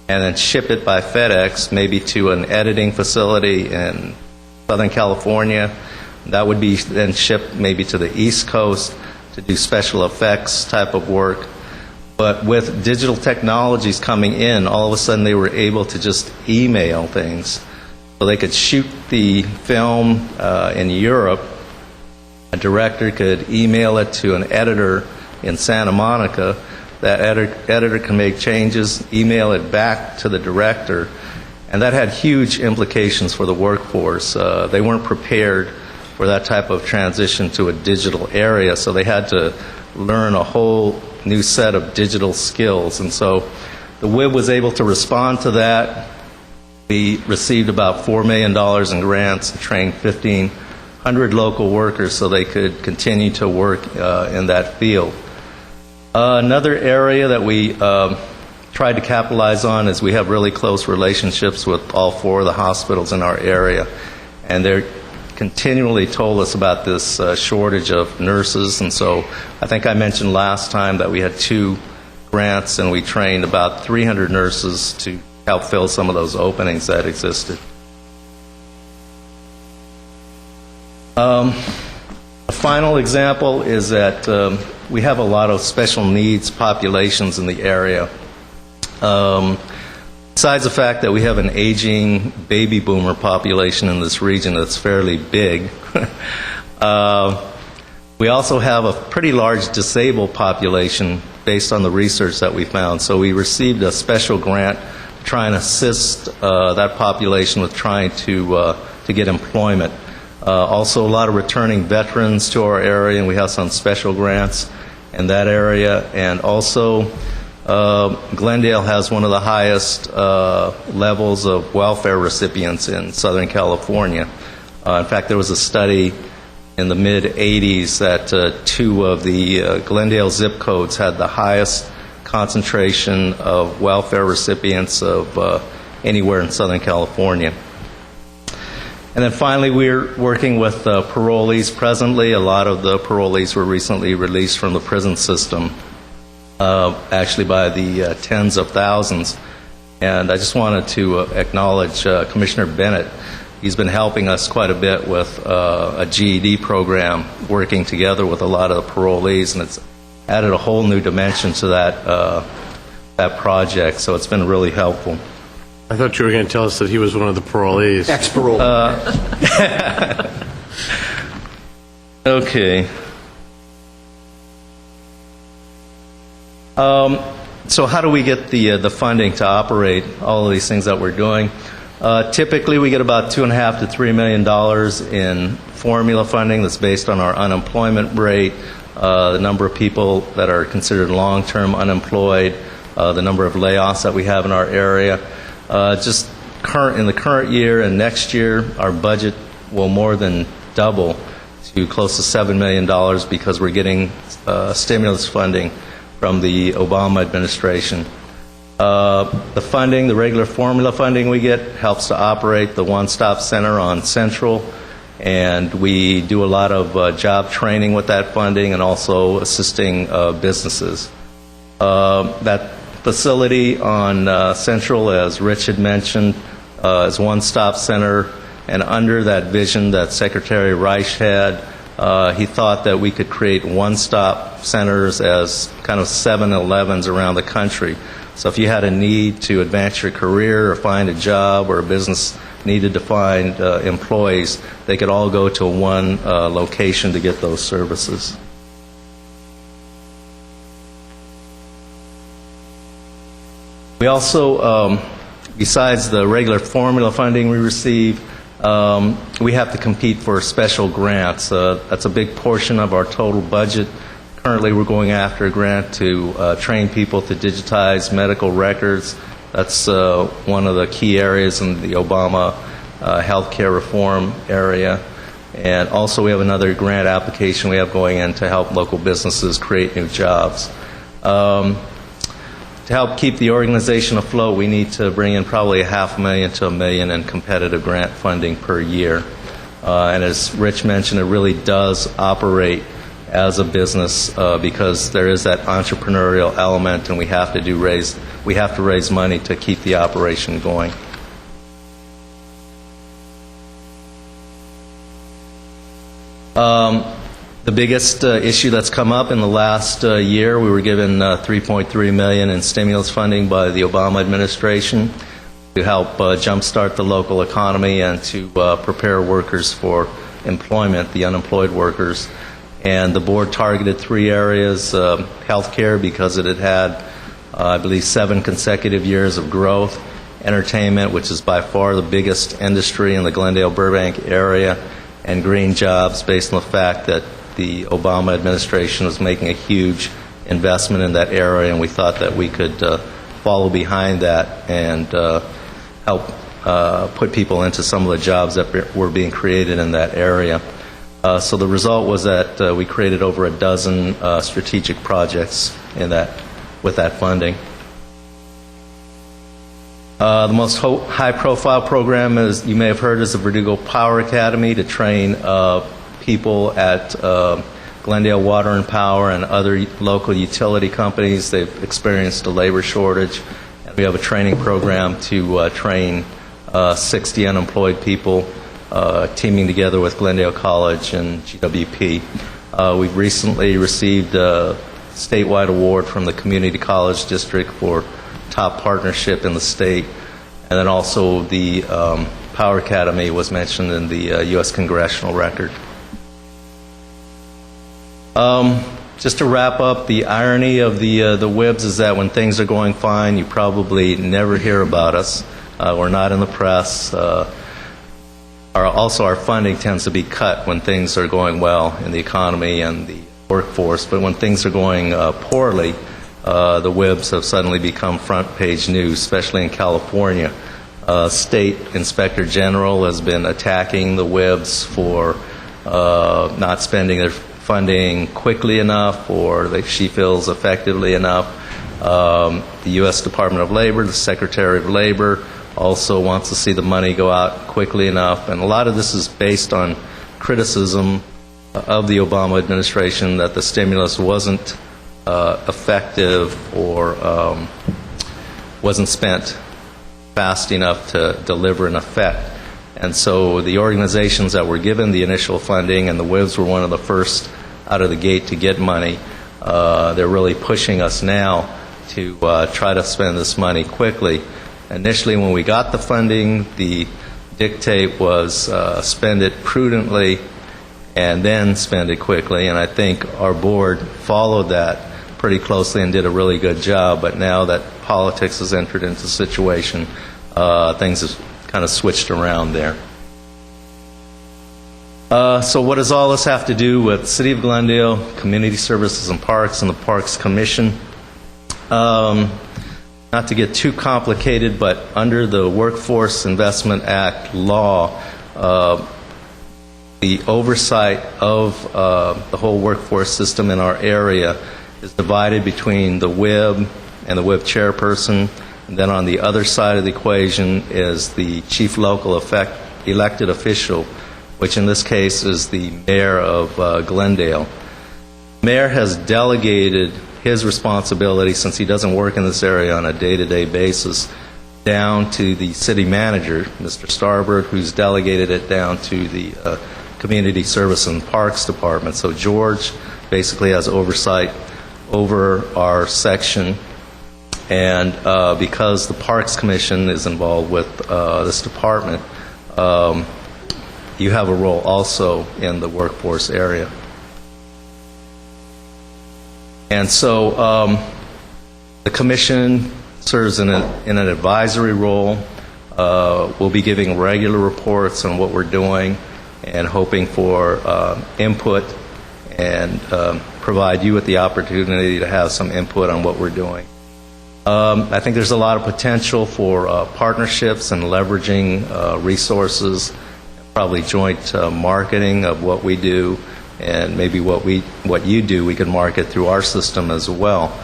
and then ship it by FedEx maybe to an editing facility in Southern California. That would be then shipped maybe to the East Coast to do special effects type of work. But with digital technologies coming in, all of a sudden they were able to just email things. So they could shoot the film in Europe. A director could email it to an editor in Santa Monica. That editor can make changes, email it back to the director, and that had huge implications for the workforce. They weren't prepared for that type of transition to a digital area, so they had to learn a whole new set of digital skills. And so the WIB was able to respond to that. We received about $4 million in grants and trained 1,500 local workers so they could continue to work in that field. Another area that we tried to capitalize on is we have really close relationships with all 4 of the hospitals in our area, and they're continually told us about this shortage of nurses. And so I think I mentioned last time that we had 2 grants and we trained about 300 nurses to help fill some of those openings that existed. A final example is that we have a lot of special needs populations in the area. Besides the fact that we have an aging baby boomer population in this region that's fairly big, we also have a pretty large disabled population based on the research that we found. So we received a special grant to try and assist that population with trying to get employment. Also, a lot of returning veterans to our area, and we have some special grants in that area. And also, Glendale has one of the highest levels of welfare recipients in Southern California. In fact, there was a study in the mid-'80s that two of the Glendale zip codes had the highest concentration of welfare recipients of anywhere in Southern California. And then finally, we're working with parolees presently. A lot of the parolees were recently released from the prison system, actually by the tens of thousands. And I just wanted to acknowledge Commissioner Bennett. He's been helping us quite a bit with a GED program, working together with a lot of the parolees, and it's added a whole new dimension to that project, so it's been really helpful. I thought you were going to tell us that he was one of the parolees. Ex-parole. Okay. So how do we get the funding to operate all of these things that we're doing? Typically, we get about $2.5 to $3 million in formula funding that's based on our unemployment rate, the number of people that are considered long-term unemployed, the number of layoffs that we have in our area. Just in the current year and next year, our budget will more than double to close to $7 million because we're getting stimulus funding from the Obama administration. The funding, the regular formula funding we get, helps to operate the one-stop center on Central, and we do a lot of job training with that funding and also assisting businesses. That facility on Central, as Rich had mentioned, is one-stop center, and under that vision that Secretary Reich had, he thought that we could create one-stop centers as kind of 7-Elevens around the country. So if you had a need to advance your career or find a job, or a business needed to find employees, they could all go to one location to get those services. We also, besides the regular formula funding we receive, we have to compete for special grants. That's a big portion of our total budget. Currently, we're going after a grant to train people to digitize medical records. That's one of the key areas in the Obama healthcare reform area. And also, we have another grant application we have going in to help local businesses create new jobs. To help keep the organization afloat, we need to bring in probably $500,000 to $1 million in competitive grant funding per year. And as Rich mentioned, it really does operate as a business because there is that entrepreneurial element, and we have to raise money to keep the operation going. The biggest issue that's come up in the last year, we were given $3.3 million in stimulus funding by the Obama administration to help jumpstart the local economy and to prepare workers for employment, the unemployed workers. And the board targeted 3 areas: healthcare, because it had had, I believe, 7 consecutive years of growth; entertainment, which is by far the biggest industry in the Glendale-Burbank area; and green jobs, based on the fact that the Obama administration was making a huge investment in that area, and we thought that we could follow behind that and help put people into some of the jobs that were being created in that area. So the result was that we created over a dozen strategic projects with that funding. The most high-profile program, as you may have heard, is the Verdugo Power Academy to train people at Glendale Water and Power and other local utility companies. They've experienced a labor shortage, and we have a training program to train 60 unemployed people teaming together with Glendale College and GWP. We've recently received a statewide award from the Community College District for top partnership in the state, and then also the Power Academy was mentioned in the U.S. Congressional Record. Just to wrap up, the irony of the WIBs is that when things are going fine, you probably never hear about us. We're not in the press. Also, our funding tends to be cut when things are going well in the economy and the workforce, but when things are going poorly, the WIBs have suddenly become front-page news, especially in California. State Inspector General has been attacking the WIBs for not spending their funding quickly enough or that she feels effectively enough. The U.S. Department of Labor, the Secretary of Labor, also wants to see the money go out quickly enough. And a lot of this is based on criticism of the Obama administration that the stimulus wasn't effective or wasn't spent fast enough to deliver an effect. And so the organizations that were given the initial funding, and the WIBs were one of the first out of the gate to get money, they're really pushing us now to try to spend this money quickly. Initially, when we got the funding, the dictate was spend it prudently and then spend it quickly, and I think our board followed that pretty closely and did a really good job. But now that politics has entered into the situation, things have kind of switched around there. So what does all this have to do with the City of Glendale, Community Services and Parks, and the Parks Commission? Not to get too complicated, but under the Workforce Investment Act law, the oversight of the whole workforce system in our area is divided between the WIB and the WIB chairperson, and then on the other side of the equation is the chief local elected official, which in this case is the mayor of Glendale. Mayor has delegated his responsibility, since he doesn't work in this area on a day-to-day basis, down to the city manager, Mr. Starberg, who's delegated it down to the Community Service and Parks Department. So George basically has oversight over our section, and because the Parks Commission is involved with this department, you have a role also in the workforce area. And so the Commission serves in an advisory role. We'll be giving regular reports on what we're doing and hoping for input and provide you with the opportunity to have some input on what we're doing. I think there's a lot of potential for partnerships and leveraging resources, probably joint marketing of what we do, and maybe what you do we can market through our system as well.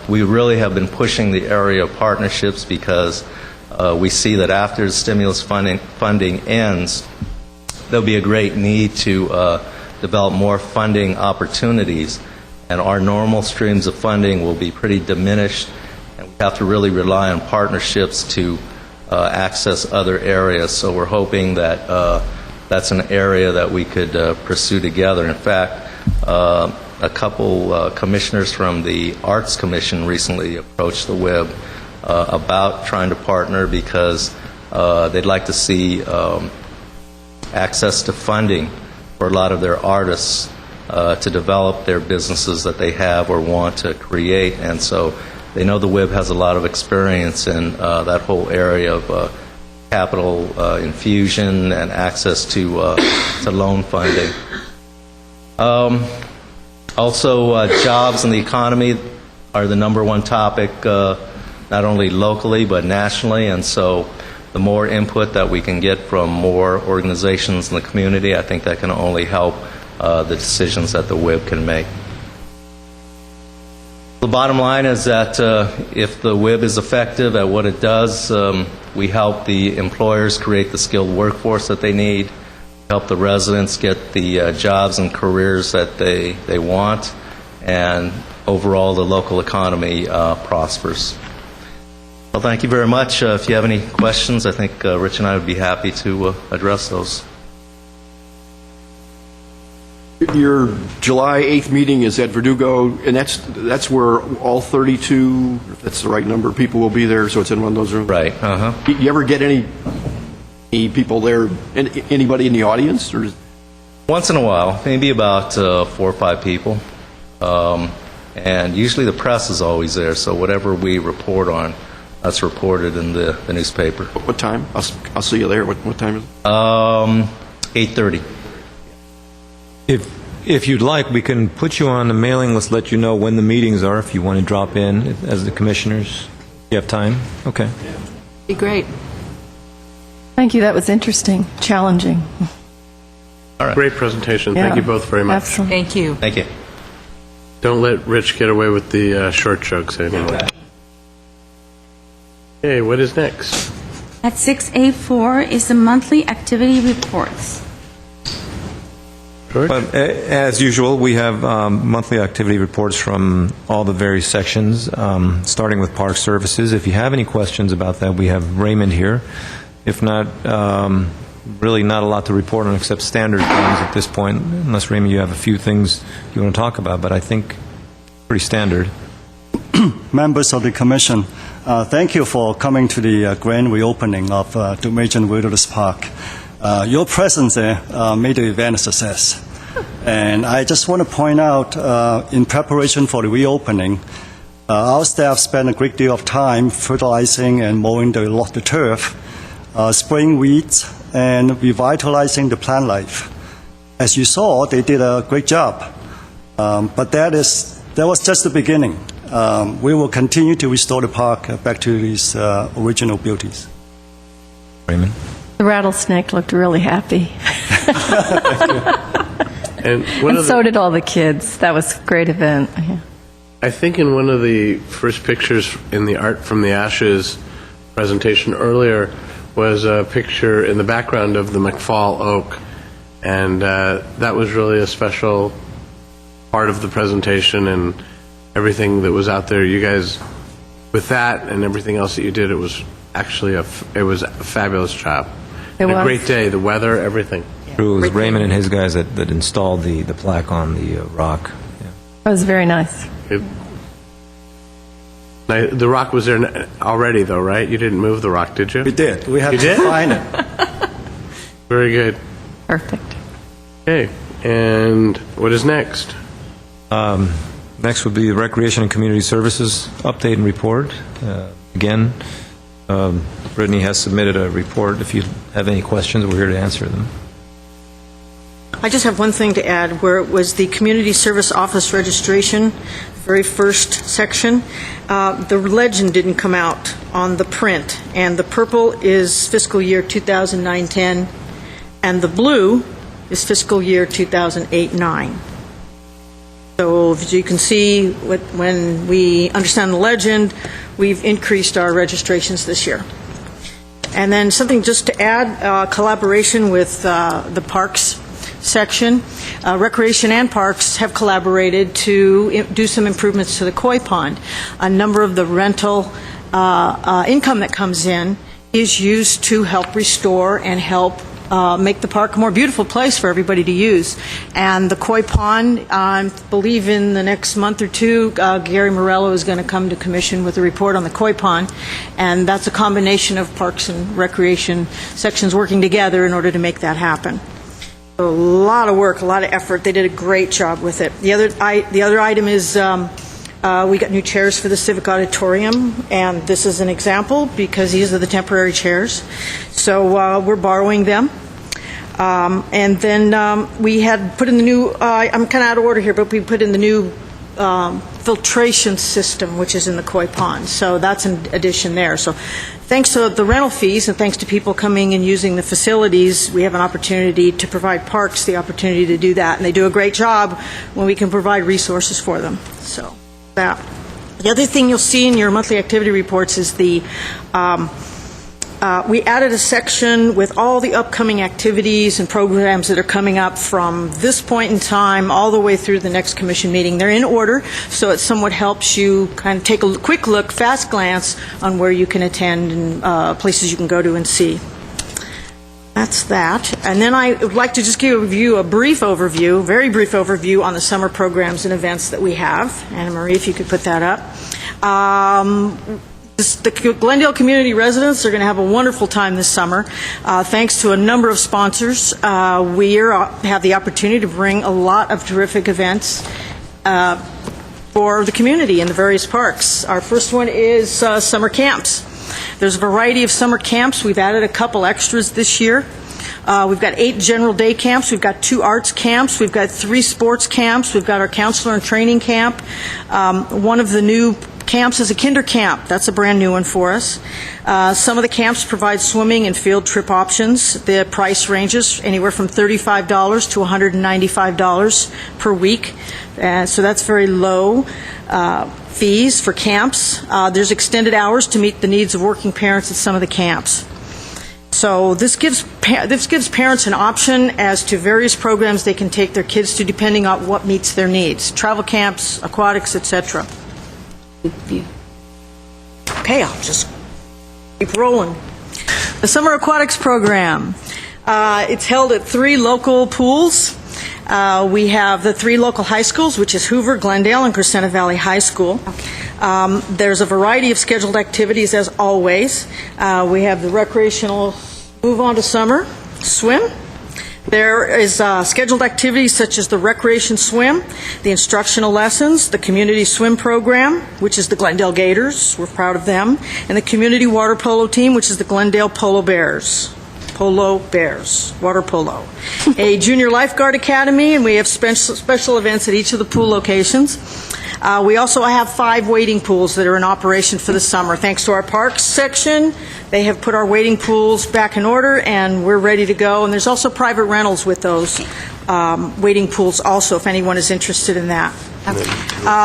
We really have been pushing the area of partnerships because we see that after the stimulus funding ends, there'll be a great need to develop more funding opportunities, and our normal streams of funding will be pretty diminished, and we have to really rely on partnerships to access other areas. So we're hoping that that's an area that we could pursue together. In fact, a couple commissioners from the Arts Commission recently approached the WIB about trying to partner because they'd like to see access to funding for a lot of their artists to develop their businesses that they have or want to create. And so they know the WIB has a lot of experience in that whole area of capital infusion and access to loan funding. Also, jobs and the economy are the number one topic, not only locally but nationally, and so the more input that we can get from more organizations in the community, I think that can only help the decisions that the WIB can make. The bottom line is that if the WIB is effective at what it does, we help the employers create the skilled workforce that they need, help the residents get the jobs and careers that they want, and overall the local economy prospers. Well, thank you very much. If you have any questions, I think Rich and I would be happy to address those. Your July 8th meeting is at Verdugo, and that's where all 32, if that's the right number, people will be there, so it's in one of those rooms? Right, You ever get any people there, anybody in the audience? Or Once in a while, maybe about 4 or 5 people. And usually the press is always there, so whatever we report on, that's reported in the newspaper. What time? I'll see you there. What time is it? 8:30. If you'd like, we can put you on the mailing list, let you know when the meetings are, if you want to drop in as the commissioners. You have time? Okay. Be great. Thank you. That was interesting, challenging. All right. Great presentation. Yeah. Thank you both very much. Absolutely. Thank you. Thank you. Don't let Rich get away with the short jokes anymore. Okay, what is next? At 6A4 is the monthly activity reports. George? As usual, we have monthly activity reports from all the various sections, starting with Park Services. If you have any questions about that, we have Raymond here. If not, really not a lot to report on except standard things at this point, unless, Raymond, you have a few things you want to talk about, but I think pretty standard. Members of the Commission, thank you for coming to the grand reopening of Duke-Magian Wilderness Park. Your presence there made the event a success. And I just want to point out, in preparation for the reopening, our staff spent a great deal of time fertilizing and mowing the turf, spraying weeds, and revitalizing the plant life. As you saw, they did a great job. But that was just the beginning. We will continue to restore the park back to its original beauties. Raymond? The rattlesnake looked really happy. And so did all the kids. That was a great event. Yeah. I think in one of the first pictures in the Art from the Ashes presentation earlier was a picture in the background of the McFall oak, and that was really a special part of the presentation and everything that was out there. You guys, with that and everything else that you did, it was actually a fabulous job. It was a great day, the weather, everything. It was Raymond and his guys that installed the plaque on the rock. Yeah. It was very nice. The rock was there already, though, right? You didn't move the rock, did you? We did. We had to find it. Very good. Perfect. Okay, and what is next? Next would be the Recreation and Community Services update and report. Again, Brittany has submitted a report. If you have any questions, we're here to answer them. I just have one thing to add, where it was the Community Service Office registration, very first section. The legend didn't come out on the print, and the purple is fiscal year 2009-10, and the blue is fiscal year 2008-9. So as you can see, when we understand the legend, we've increased our registrations this year. And then something just to add, collaboration with the Parks section. Recreation and Parks have collaborated to do some improvements to the koi pond. A number of the rental income that comes in is used to help restore and help make the park a more beautiful place for everybody to use. And the koi pond, I believe in the next month or two, Gary Morello is going to come to commission with a report on the koi pond, and that's a combination of Parks and Recreation sections working together in order to make that happen. A lot of work, a lot of effort. They did a great job with it. The other item is we got new chairs for the Civic Auditorium, and this is an example because these are the temporary chairs. So we're borrowing them. And then we had put in the new, I'm kind of out of order here, but we put in the new filtration system, which is in the koi pond. So that's an addition there. So thanks to the rental fees and thanks to people coming and using the facilities, we have an opportunity to provide parks the opportunity to do that. And they do a great job when we can provide resources for them. So that. The other thing you'll see in your monthly activity reports is the we added a section with all the upcoming activities and programs that are coming up from this point in time all the way through the next commission meeting. They're in order, so it somewhat helps you kind of take a quick look, fast glance on where you can attend and places you can go to and see. That's that. And then I would like to just give you a brief overview, very brief overview on the summer programs and events that we have. Anna Marie, if you could put that up. The Glendale community residents are going to have a wonderful time this summer. Thanks to a number of sponsors, we have the opportunity to bring a lot of terrific events for the community in the various parks. Our first one is summer camps. There's a variety of summer camps. We've added a couple extras this year. We've got 8 general day camps. We've got 2 arts camps. We've got 3 sports camps. We've got our counselor and training camp. One of the new camps is a kinder camp. That's a brand new one for us. Some of the camps provide swimming and field trip options. The price ranges anywhere from $35 to $195 per week. So that's very low fees for camps. There's extended hours to meet the needs of working parents at some of the camps. So this gives parents an option as to various programs they can take their kids to depending on what meets their needs. Travel camps, aquatics, etc. Okay, I'll just keep rolling. The Summer Aquatics Program. It's held at 3 local pools. We have the 3 local high schools, which is Hoover, Glendale, and Crescenta Valley High School. There's a variety of scheduled activities, as always. We have the recreational move on to summer, swim. There is scheduled activities such as the recreation swim, the instructional lessons, the community swim program, which is the Glendale Gators, we're proud of them, and the community water polo team, which is the Glendale Polo Bears, water polo. A junior lifeguard academy, and we have special events at each of the pool locations. We also have 5 wading pools that are in operation for the summer. Thanks to our parks section, they have put our wading pools back in order, and we're ready to go. And there's also private rentals with those wading pools also, if anyone is interested in that.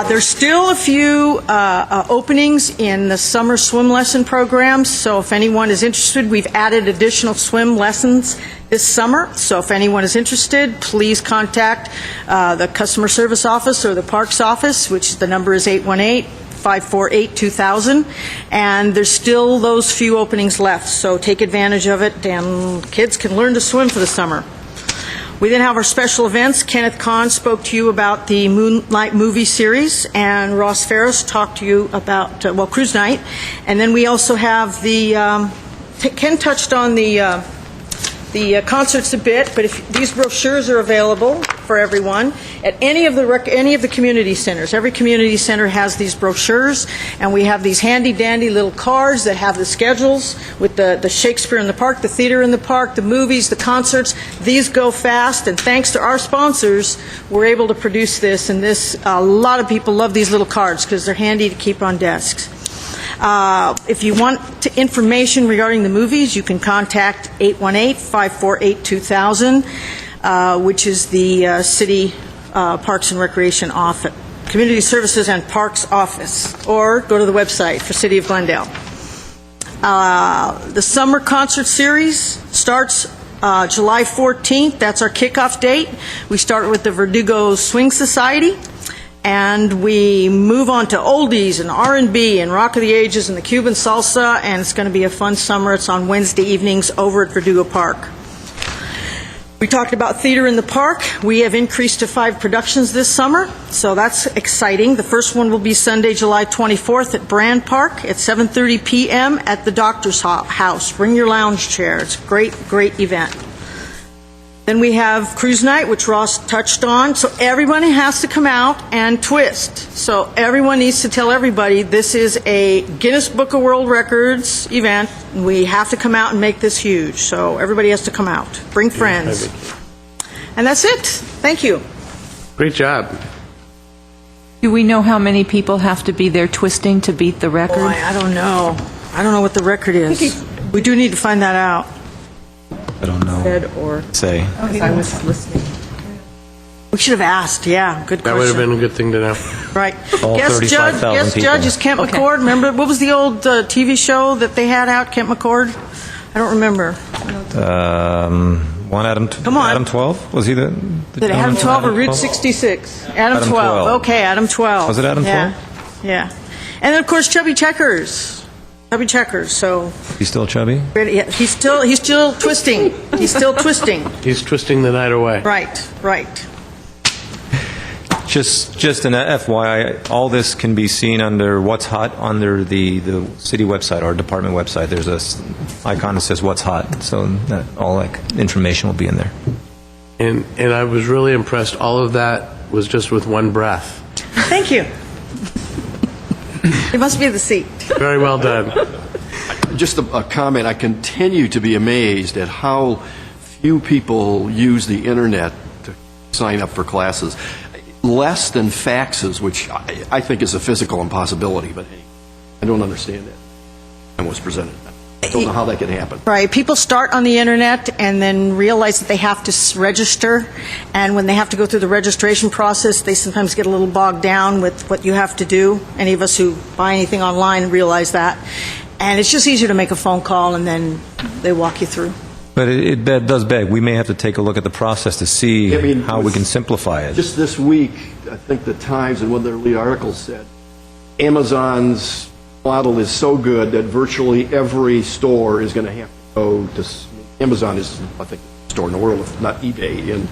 There's still a few openings in the summer swim lesson programs, so if anyone is interested, we've added additional swim lessons this summer. So if anyone is interested, please contact the customer service office or the parks office, which the number is 818-548-2000, and there's still those few openings left, so take advantage of it, and kids can learn to swim for the summer. We then have our special events. Kenneth Kahn spoke to you about the Moonlight movie series, and Ross Ferris talked to you about, Cruise Night. And then we also have Ken touched on the concerts a bit, but these brochures are available for everyone at any of the community centers. Every community center has these brochures, and we have these handy-dandy little cards that have the schedules with the Shakespeare in the Park, the theater in the park, the movies, the concerts. These go fast, and thanks to our sponsors, we're able to produce this, and a lot of people love these little cards because they're handy to keep on desks. If you want information regarding the movies, you can contact 818-548-2000, which is the City Parks and Recreation Office, Community Services and Parks Office, or go to the website for City of Glendale. The summer concert series starts July 14th. That's our kickoff date. We start with the Verdugo Swing Society, and we move on to oldies and R&B and Rock of the Ages and the Cuban salsa, and it's going to be a fun summer. It's on Wednesday evenings over at Verdugo Park. We talked about theater in the park. We have increased to 5 productions this summer, so that's exciting. The first one will be Sunday, July 24th at Brand Park at 7:30 p.m. at the Doctor's House. Bring your lounge chair. It's a great, great event. Then we have Cruise Night, which Ross touched on. So everyone has to come out and twist. So everyone needs to tell everybody this is a Guinness Book of World Records event. We have to come out and make this huge. So everybody has to come out. Bring friends. And that's it. Thank you. Great job. Do we know how many people have to be there twisting to beat the record? Boy, I don't know. I don't know what the record is. We do need to find that out. I don't know. Say. I was listening. We should have asked. Yeah, good question. That would have been a good thing to know. Right. All 35,000 Guest people. judge is Kent McCord. Remember, what was the old TV show that they had out, Kent McCord? I don't remember. One Adam. Come on. Adam 12 was he the Did Adam 12 or Route 66? Adam 12. Okay, Adam 12. Was it Adam 12? Yeah. And then, of course, Chubby Checkers. Chubby Checkers, so... He's still chubby? Yeah, he's still twisting. He's still twisting. He's twisting the night away. Right. Just an FYI, all this can be seen under What's Hot under the city website or department website. There's a icon that says What's Hot, so all that information will be in there. And I was really impressed. All of that was just with one breath. Thank you. It must be the seat. Very well done. Just a comment. I continue to be amazed at how few people use the internet to sign up for classes. Less than faxes, which I think is a physical impossibility, but hey, I don't understand that. And was presented. I don't know how that can happen. Right. People start on the internet and then realize that they have to register. And when they have to go through the registration process, they sometimes get a little bogged down with what you have to do. Any of us who buy anything online realize that. And it's just easier to make a phone call and then they walk you through. But it does beg. We may have to take a look at the process to see how we can simplify it. Just this week, I think the Times and one of their lead articles said, Amazon's model is so good that virtually every store is going to have to go to... Amazon is, I think, the store in the world, not eBay. And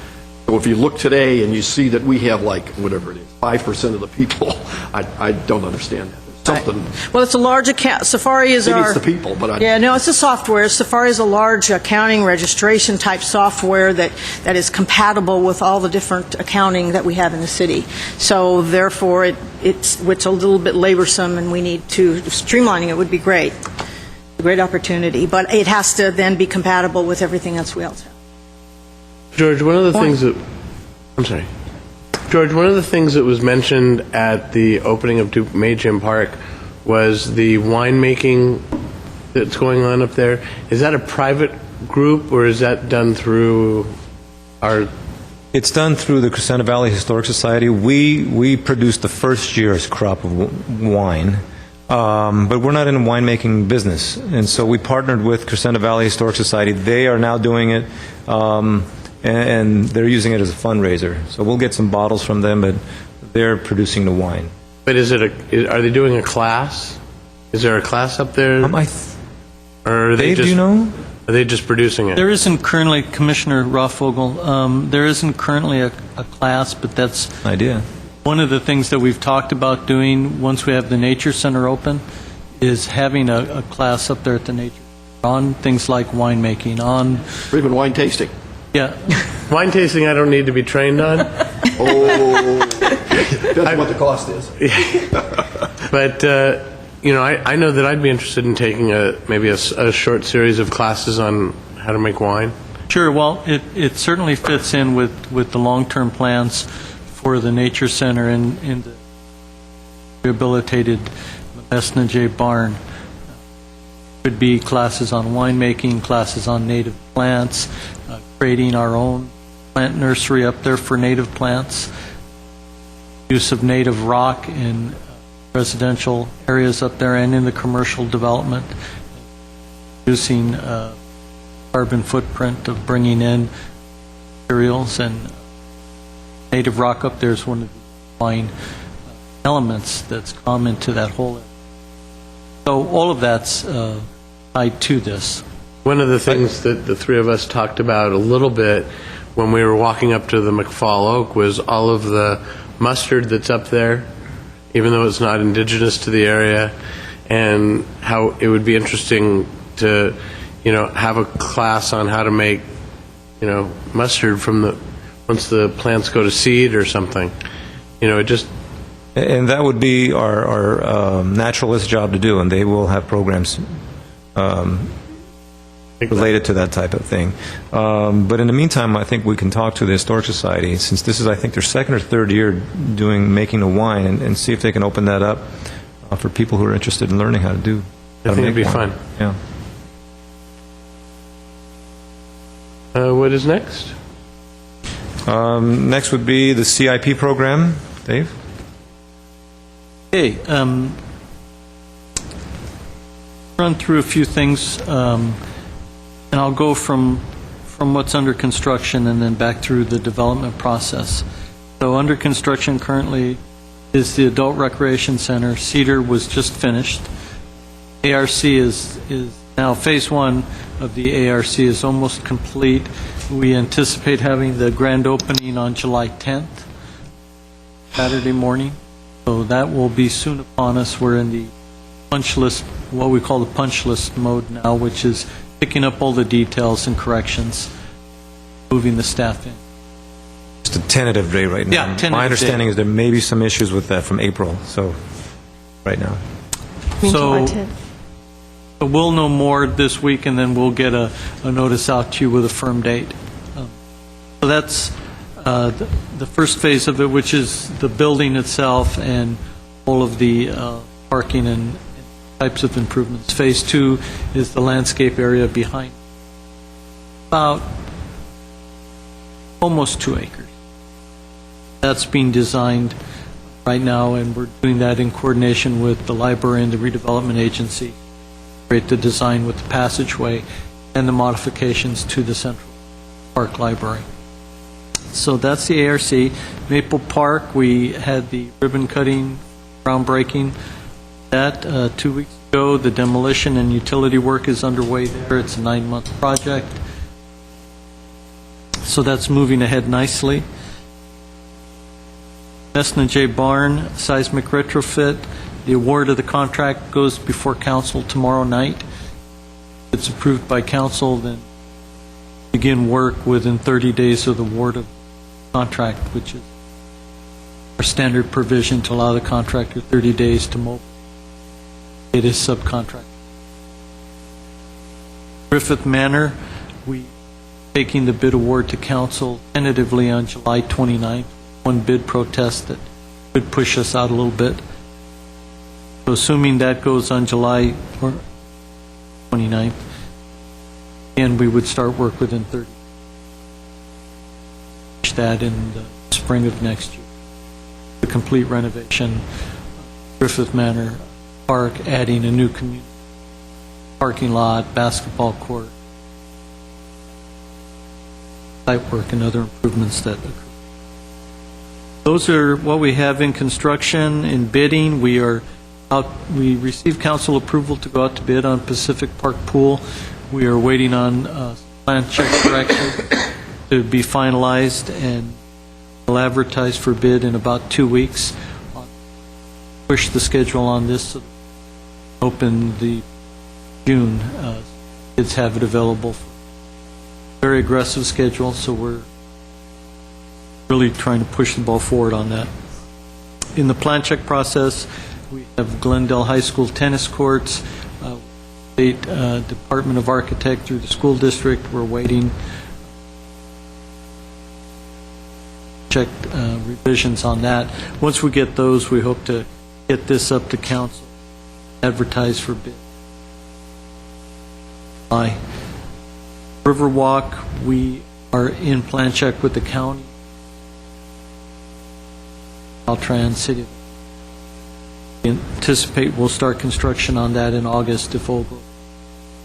so if you look today and you see that we have, like, whatever it is, 5% of the people, I don't understand that. Something. Well, it's a large account. Safari is Maybe our... it's the people, but Yeah, no, it's the software. Safari is a large accounting registration type software that is compatible with all the different accounting that we have in the city. So therefore, it's a little bit laborsome, and we need to... Streamlining it would be great. A great opportunity. But it has to then be compatible with everything else we else have. George, one of the things that... I'm sorry. George, one of the things that was mentioned at the opening of Duke May Gym Park was the winemaking that's going on up there. Is that a private group, or is that done through our... It's done through the Crescenta Valley Historic Society. We produced the first year's crop of wine, but we're not in the winemaking business. And so we partnered with Crescenta Valley Historic Society. They are now doing it. And they're using it as a fundraiser. So we'll get some bottles from them, but they're producing the wine. But are they doing a class? Is there a class up there? Or are they Dave, just, do you know? Are they just producing it? There isn't currently, Commissioner Rothvogel, there isn't currently a class, but that's idea. One of the things that we've talked about doing once we have the Nature Center open is having a class up there at the Nature on things like winemaking, on... Or even wine tasting. Yeah. Wine tasting I don't need to be trained on. That's what the cost is. But, I know that I'd be interested in taking maybe a short series of classes on how to make wine. Sure. Well, it certainly fits in with the long-term plans for the Nature Center in the rehabilitated Modesna J. Barn. Could be classes on winemaking, classes on native plants, creating our own plant nursery up there for native plants, use of native rock in residential areas up there and in the commercial development, reducing carbon footprint of bringing in materials, and native rock up there is one of the fine elements that's common to that whole area. So all of that's tied to this. One of the things that the three of us talked about a little bit when we were walking up to the McFall Oak was all of the mustard that's up there, even though it's not indigenous to the area, and how it would be interesting to, have a class on how to make, mustard from once the plants go to seed or something. It just... And that would be our naturalist job to do, and they will have programs related to that type of thing. But in the meantime, I think we can talk to the Historic Society, since this is, I think, their second or third year making the wine, and see if they can open that up for people who are interested in learning how to do. I think it'd be fun. Yeah. What is next? Next would be the CIP program. Dave? Okay. Run through a few things. And I'll go from what's under construction and then back through the development process. So under construction currently is the Adult Recreation Center. Cedar was just finished. ARC is now phase one of the ARC is almost complete. We anticipate having the grand opening on July 10th, Saturday morning. So that will be soon upon us. We're in the punch list, what we call the punch list mode now, which is picking up all the details and corrections, moving the staff in. Just a tentative date right now. Yeah, tentative My understanding date. is there may be some issues with that from April, so right now. So we'll know more this week, and then we'll get a notice out to you with a firm date. So that's the first phase of it, which is the building itself and all of the parking and types of improvements. Phase two is the landscape area behind, about almost 2 acres. That's being designed right now, and we're doing that in coordination with the library and the redevelopment agency. Create the design with the passageway and the modifications to the Central Park Library. So that's the ARC. Maple Park, we had the ribbon cutting, groundbreaking. That 2 weeks ago, the demolition and utility work is underway there. It's a 9-month project. So that's moving ahead nicely. Messna J. Barn, seismic retrofit. The award of the contract goes before council tomorrow night. If it's approved by council, then begin work within 30 days of the award of the contract, which is our standard provision to allow the contractor 30 days to mobilize. It is subcontract. Griffith Manor, we taking the bid award to council tentatively on July 29th. One bid protest that could push us out a little bit. So assuming that goes on July 29th, and we would start work within 30 days. That in the spring of next year. The complete renovation, Griffith Manor Park, adding a new community parking lot, basketball court, site work, and other improvements that occur. Those are what we have in construction. In bidding, we are out. We received council approval to go out to bid on Pacific Park Pool. We are waiting on plan check correction to be finalized, and we'll advertise for bid in about 2 weeks. Push the schedule on this. So open the June. Kids have it available. Very aggressive schedule, so we're really trying to push the ball forward on that. In the plan check process, we have Glendale High School tennis courts, State Department of Architect through the school district. We're waiting check revisions on that. Once we get those, we hope to get this up to council, advertise for bid. Riverwalk, we are in plan check with the county. Caltrans City. We anticipate we'll start construction on that in August if all goes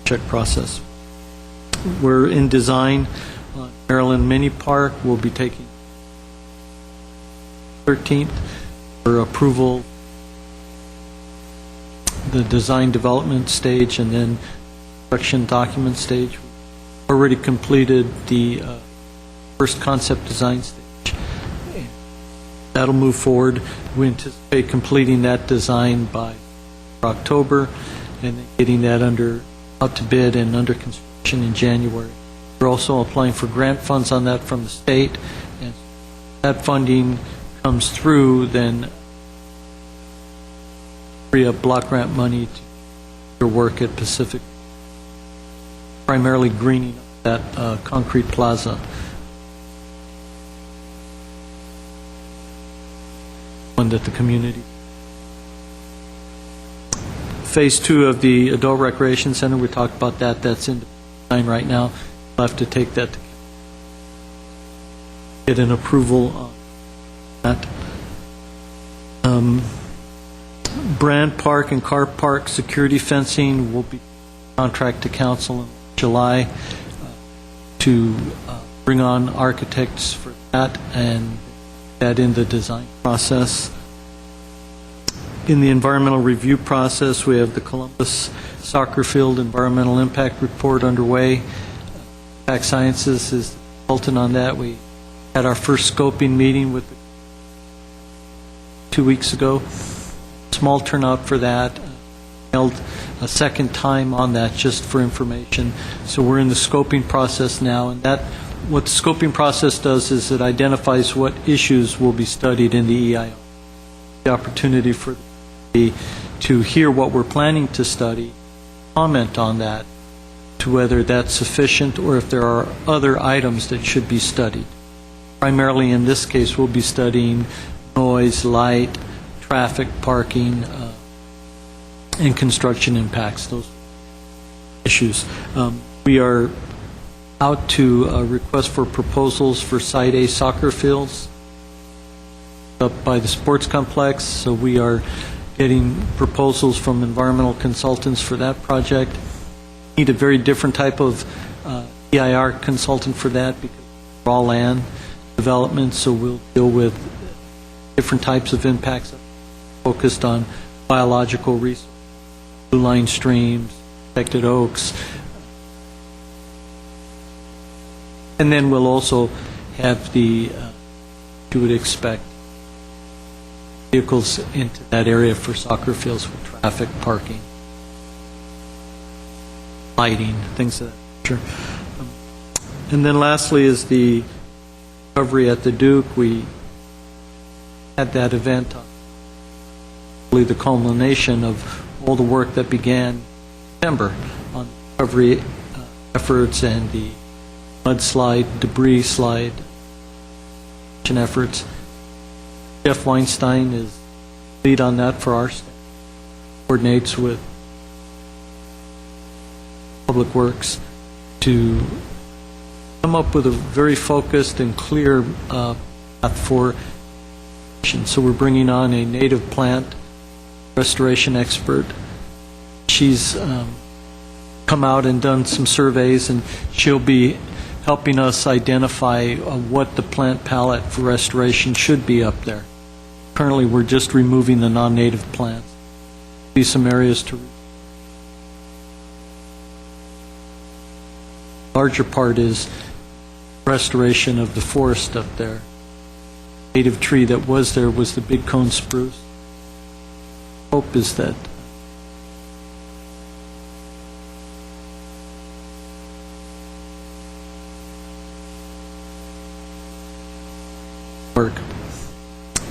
check process. We're in design on Maryland Mini Park. We'll be taking 13th for approval, the design development stage, and then construction document stage. We've already completed the first concept design stage. That'll move forward. We anticipate completing that design by October and then getting that out to bid and under construction in January. We're also applying for grant funds on that from the state, and that funding comes through, then free up block grant money to your work at Pacific, primarily greening up that concrete plaza. One that the community. Phase 2 of the Adult Recreation Center, we talked about that. That's in design right now. We'll have to take that to get an approval on that. Brand Park and Car Park security fencing will be contract to council in July to bring on architects for that and that in the design process. In the environmental review process, we have the Columbus Soccer Field Environmental Impact Report underway. Impact Sciences is the consultant on that. We had our first scoping meeting with 2 weeks ago. Small turnout for that. Held a second time on that just for information. So we're in the scoping process now, and that what the scoping process does is it identifies what issues will be studied in the EIR. The opportunity for to hear what we're planning to study, comment on that, to whether that's sufficient or if there are other items that should be studied. Primarily in this case, we'll be studying noise, light, traffic, parking, and construction impacts, those issues. We are out to request for proposals for Site A soccer fields up by the sports complex, so we are getting proposals from environmental consultants for that project. Need a very different type of EIR consultant for that because it's raw land development, so we'll deal with different types of impacts focused on biological resources, blue line streams, protected oaks. And then we'll also have the, you would expect, vehicles into that area for soccer fields with traffic, parking, lighting, things of that nature. And then lastly is the recovery at the Duke. We had that event, really the culmination of all the work that began in September on recovery efforts and the mudslide, debris slide efforts. Jeff Weinstein is lead on that for our staff. Coordinates with Public Works to come up with a very focused and clear path for. So we're bringing on a native plant restoration expert. She's come out and done some surveys, and she'll be helping us identify what the plant palette for restoration should be up there. Currently, we're just removing the non-native plants. Be some areas to. Larger part is restoration of the forest up there. Native tree that was there was the big cone spruce. Hope is that work.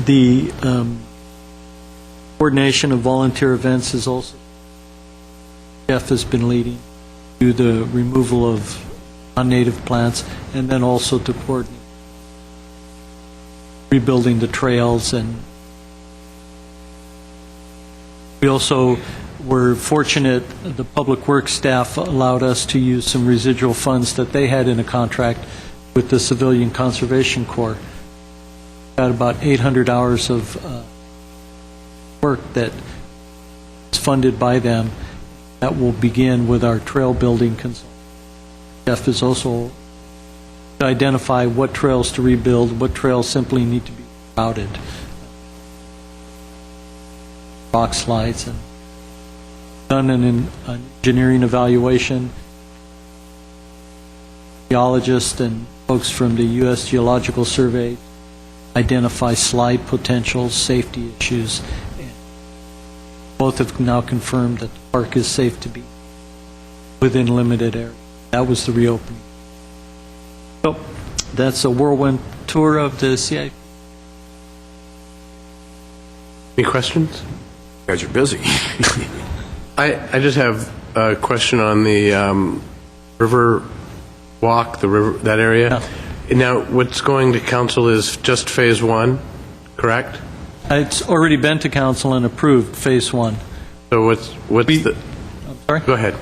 The coordination of volunteer events is also Jeff has been leading to the removal of non-native plants, and then also to coordinate rebuilding the trails. And we also were fortunate the Public Works staff allowed us to use some residual funds that they had in a contract with the Civilian Conservation Corps. Got about 800 hours of work that is funded by them that will begin with our trail building consultant. Jeff is also to identify what trails to rebuild, what trails simply need to be routed. Rock slides, and done an engineering evaluation. Geologists and folks from the U.S. Geological Survey identify slide potentials, safety issues. And both have now confirmed that the park is safe to be within limited area. That was the reopening. So that's a whirlwind tour of the CIP. Any questions? You guys are busy. I just have a question on the river walk, the river, that area. Yeah. Now, what's going to council is just phase one, correct? It's already been to council and approved, phase one. So what's the? I'm sorry? Go ahead.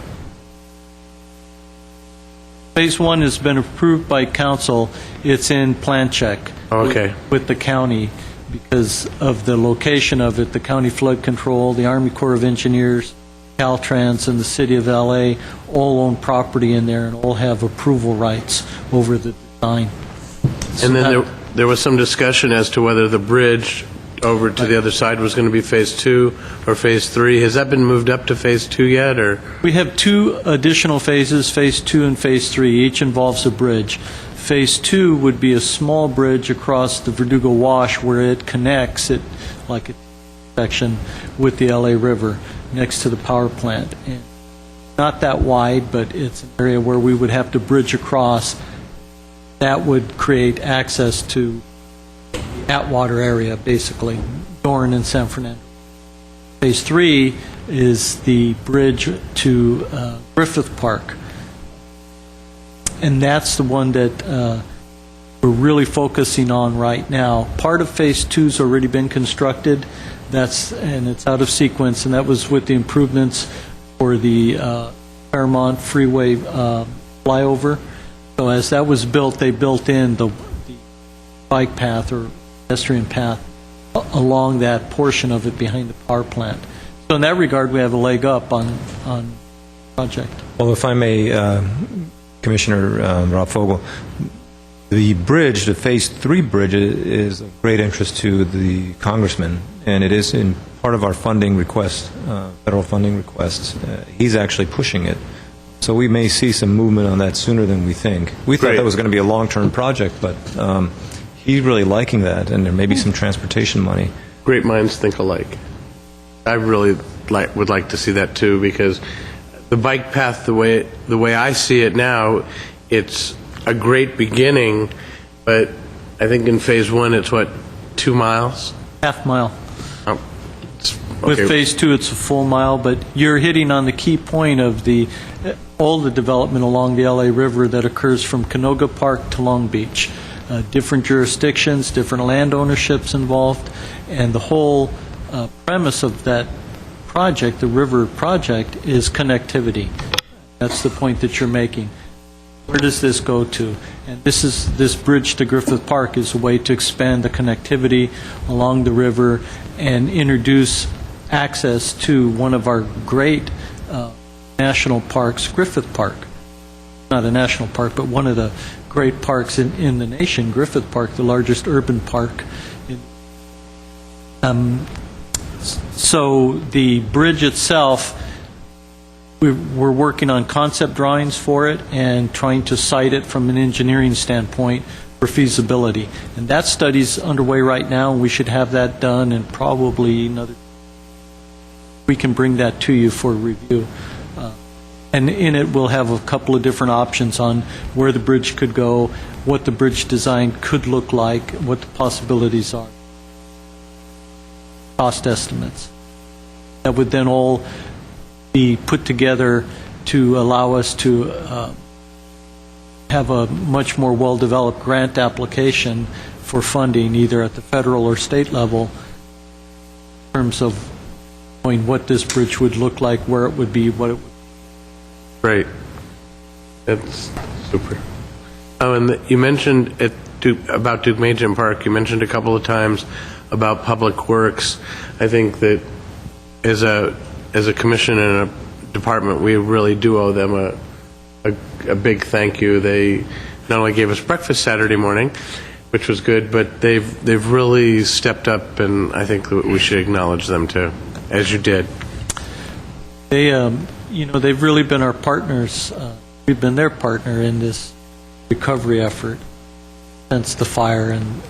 Phase one has been approved by council. It's in plan check. Okay. With the county because of the location of it, the county flood control, the Army Corps of Engineers, Caltrans and the City of LA all own property in there and all have approval rights over the design. And then there was some discussion as to whether the bridge over to the other side was going to be Phase 2 or Phase 3. Has that been moved up to Phase 2 yet, or? We have 2 additional phases, Phase 2 and Phase 3. Each involves a bridge. Phase 2 would be a small bridge across the Verdugo Wash where it connects it, like a section, with the LA River next to the power plant. And not that wide, but it's an area where we would have to bridge across. That would create access to the Atwater area, basically, Dorn and San Fernando. Phase 3 is the bridge to Griffith Park. And that's the one that we're really focusing on right now. Part of Phase 2's already been constructed, and it's out of sequence, and that was with the improvements for the Fairmont Freeway flyover. So as that was built, they built in the bike path or pedestrian path along that portion of it behind the power plant. So in that regard, we have a leg up on the project. Well, if I may, Commissioner Rob Fogel, the bridge, the Phase 3 bridge, is of great interest to the Congressman, and it is in part of our funding request, federal funding requests. He's actually pushing it. So we may see some movement on that sooner than we think. We thought that was going to be a long-term project, but he's really liking that, and there may be some transportation money. Great minds think alike. I really would like to see that too, because the bike path, the way I see it now, it's a great beginning, but I think in Phase 1 it's 2 miles? Half mile. Oh, okay. With Phase 2, it's a full mile, but you're hitting on the key point of all the development along the LA River that occurs from Canoga Park to Long Beach. Different jurisdictions, different land ownerships involved, and the whole premise of that project, the river project, is connectivity. That's the point that you're making. Where does this go to? And this bridge to Griffith Park is a way to expand the connectivity along the river and introduce access to one of our great national parks, Griffith Park. Not a national park, but one of the great parks in the nation, Griffith Park, the largest urban park. So the bridge itself, we're working on concept drawings for it and trying to site it from an engineering standpoint for feasibility. And that study's underway right now, and we should have that done in probably another. We can bring that to you for review. And in it, we'll have a couple of different options on where the bridge could go, what the bridge design could look like, what the possibilities are. Cost estimates. That would then all be put together to allow us to have a much more well-developed grant application for funding, either at the federal or state level, in terms of knowing what this bridge would look like, where it would be, what it would. Great. That's super. Oh, and you mentioned about Duke-Majan Park, you mentioned a couple of times about Public Works. I think that as a commission and a department, we really do owe them a big thank you. They not only gave us breakfast Saturday morning, which was good, but they've really stepped up, and I think that we should acknowledge them too, as you did. They've really been our partners. We've been their partner in this recovery effort since the fire and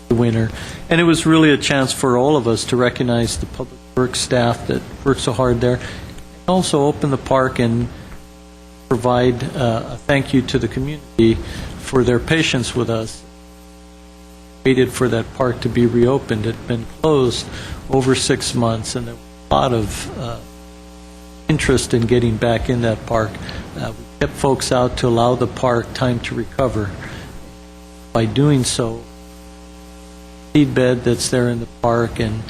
the winter. And it was really a chance for all of us to recognize the public works staff that worked so hard there. And also open the park and provide a thank you to the community for their patience with us. Waited for that park to be reopened. It had been closed over 6 months, and there was a lot of interest in getting back in that park. We kept folks out to allow the park time to recover. By doing so, the seed bed that's there in the park and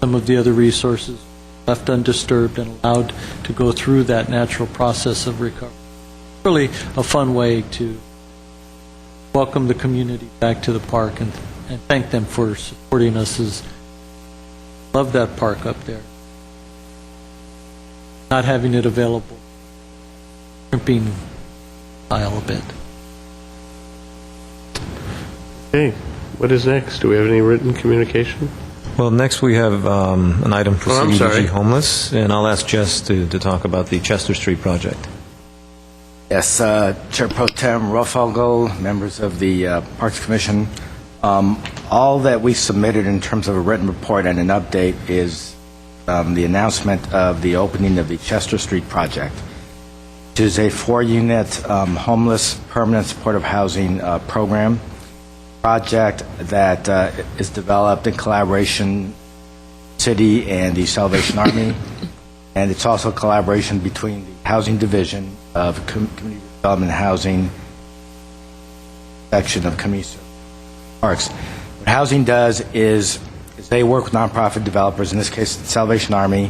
some of the other resources left undisturbed and allowed to go through that natural process of recovery. Really a fun way to welcome the community back to the park and thank them for supporting us. Love that park up there. not having it available, crimping aisle a bit. Okay, what is next? Do we have any written communication? Well, next we have an item for Oh, I'm sorry. CDBG homeless, and I'll ask Jess to talk about the Chester Street project. Yes, Chair Pro Tem Ruffogel, members of the Parks Commission, all that we submitted in terms of a written report and an update is the announcement of the opening of the Chester Street project, which is a 4-unit homeless permanent supportive housing program project that is developed in collaboration city and the Salvation Army, and it's also a collaboration between the Housing Division of Community Development Housing section of Community Parks. What Housing does is they work with nonprofit developers, in this case the Salvation Army.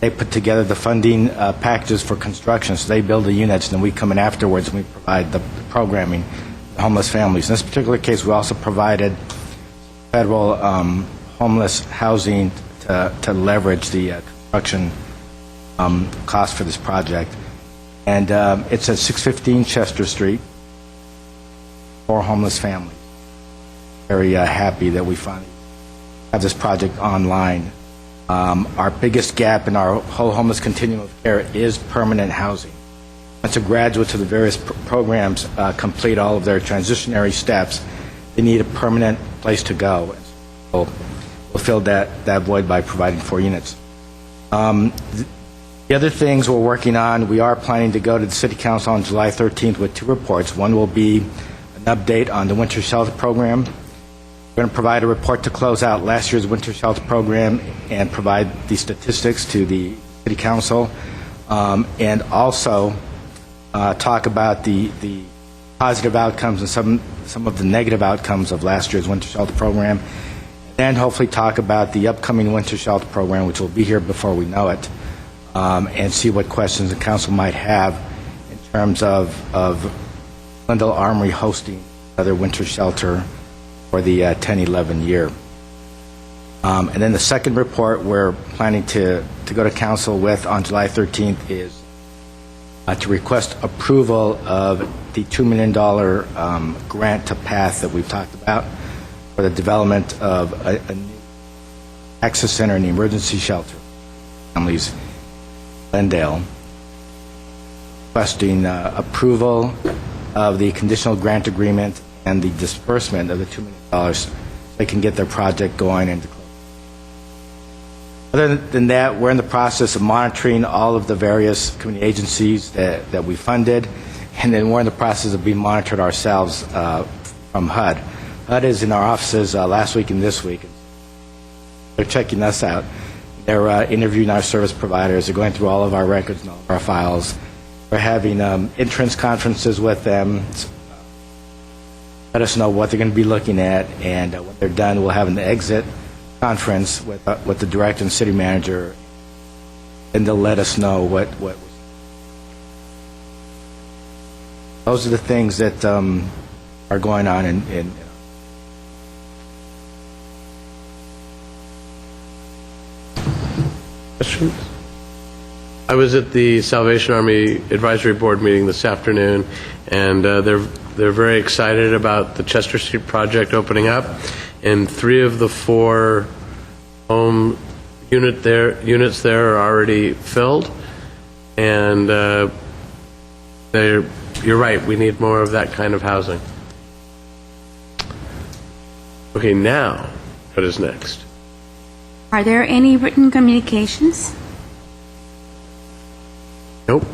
They put together the funding packages for construction, so they build the units, and then we come in afterwards and we provide the programming to homeless families. In this particular case, we also provided federal homeless housing to leverage the construction cost for this project. And it's at 615 Chester Street for homeless families. Very happy that we finally have this project online. Our biggest gap in our whole homeless continuum of care is permanent housing. Once a graduate to the various programs complete all of their transitionary steps, they need a permanent place to go. So we'll fill that void by providing 4 units. The other things we're working on, we are planning to go to the City Council on July 13th with 2 reports. One will be an update on the winter shelter program. We're going to provide a report to close out last year's winter shelter program and provide the statistics to the City Council, and also talk about the positive outcomes and some of the negative outcomes of last year's winter shelter program, and hopefully talk about the upcoming winter shelter program, which will be here before we know it, and see what questions the Council might have in terms of Glendale Armory hosting another winter shelter for the 10-11 year. And then the second report we're planning to go to Council with on July 13th is to request approval of the $2 million grant to PATH that we've talked about for the development of a new access center and emergency shelter for families in Glendale. Requesting approval of the conditional grant agreement and the disbursement of the $2 million so they can get their project going and close. Other than that, we're in the process of monitoring all of the various community agencies that we funded, and then we're in the process of being monitored ourselves from HUD. HUD is in our offices last week and this week. They're checking us out. They're interviewing our service providers. They're going through all of our records and all of our files. We're having entrance conferences with them. Let us know what they're going to be looking at, and when they're done, we'll have an exit conference with the director and city manager, and they'll let us know what those are the things that are going on in Questions? I was at the Salvation Army Advisory Board meeting this afternoon, and they're very excited about the Chester Street project opening up, and 3 of the 4 home units there are already filled, and you're right, we need more of that kind of housing. Okay, now, what is next? Are there any written communications? Nope.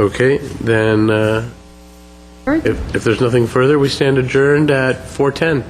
Okay, then if there's nothing further, we stand adjourned at 4:10.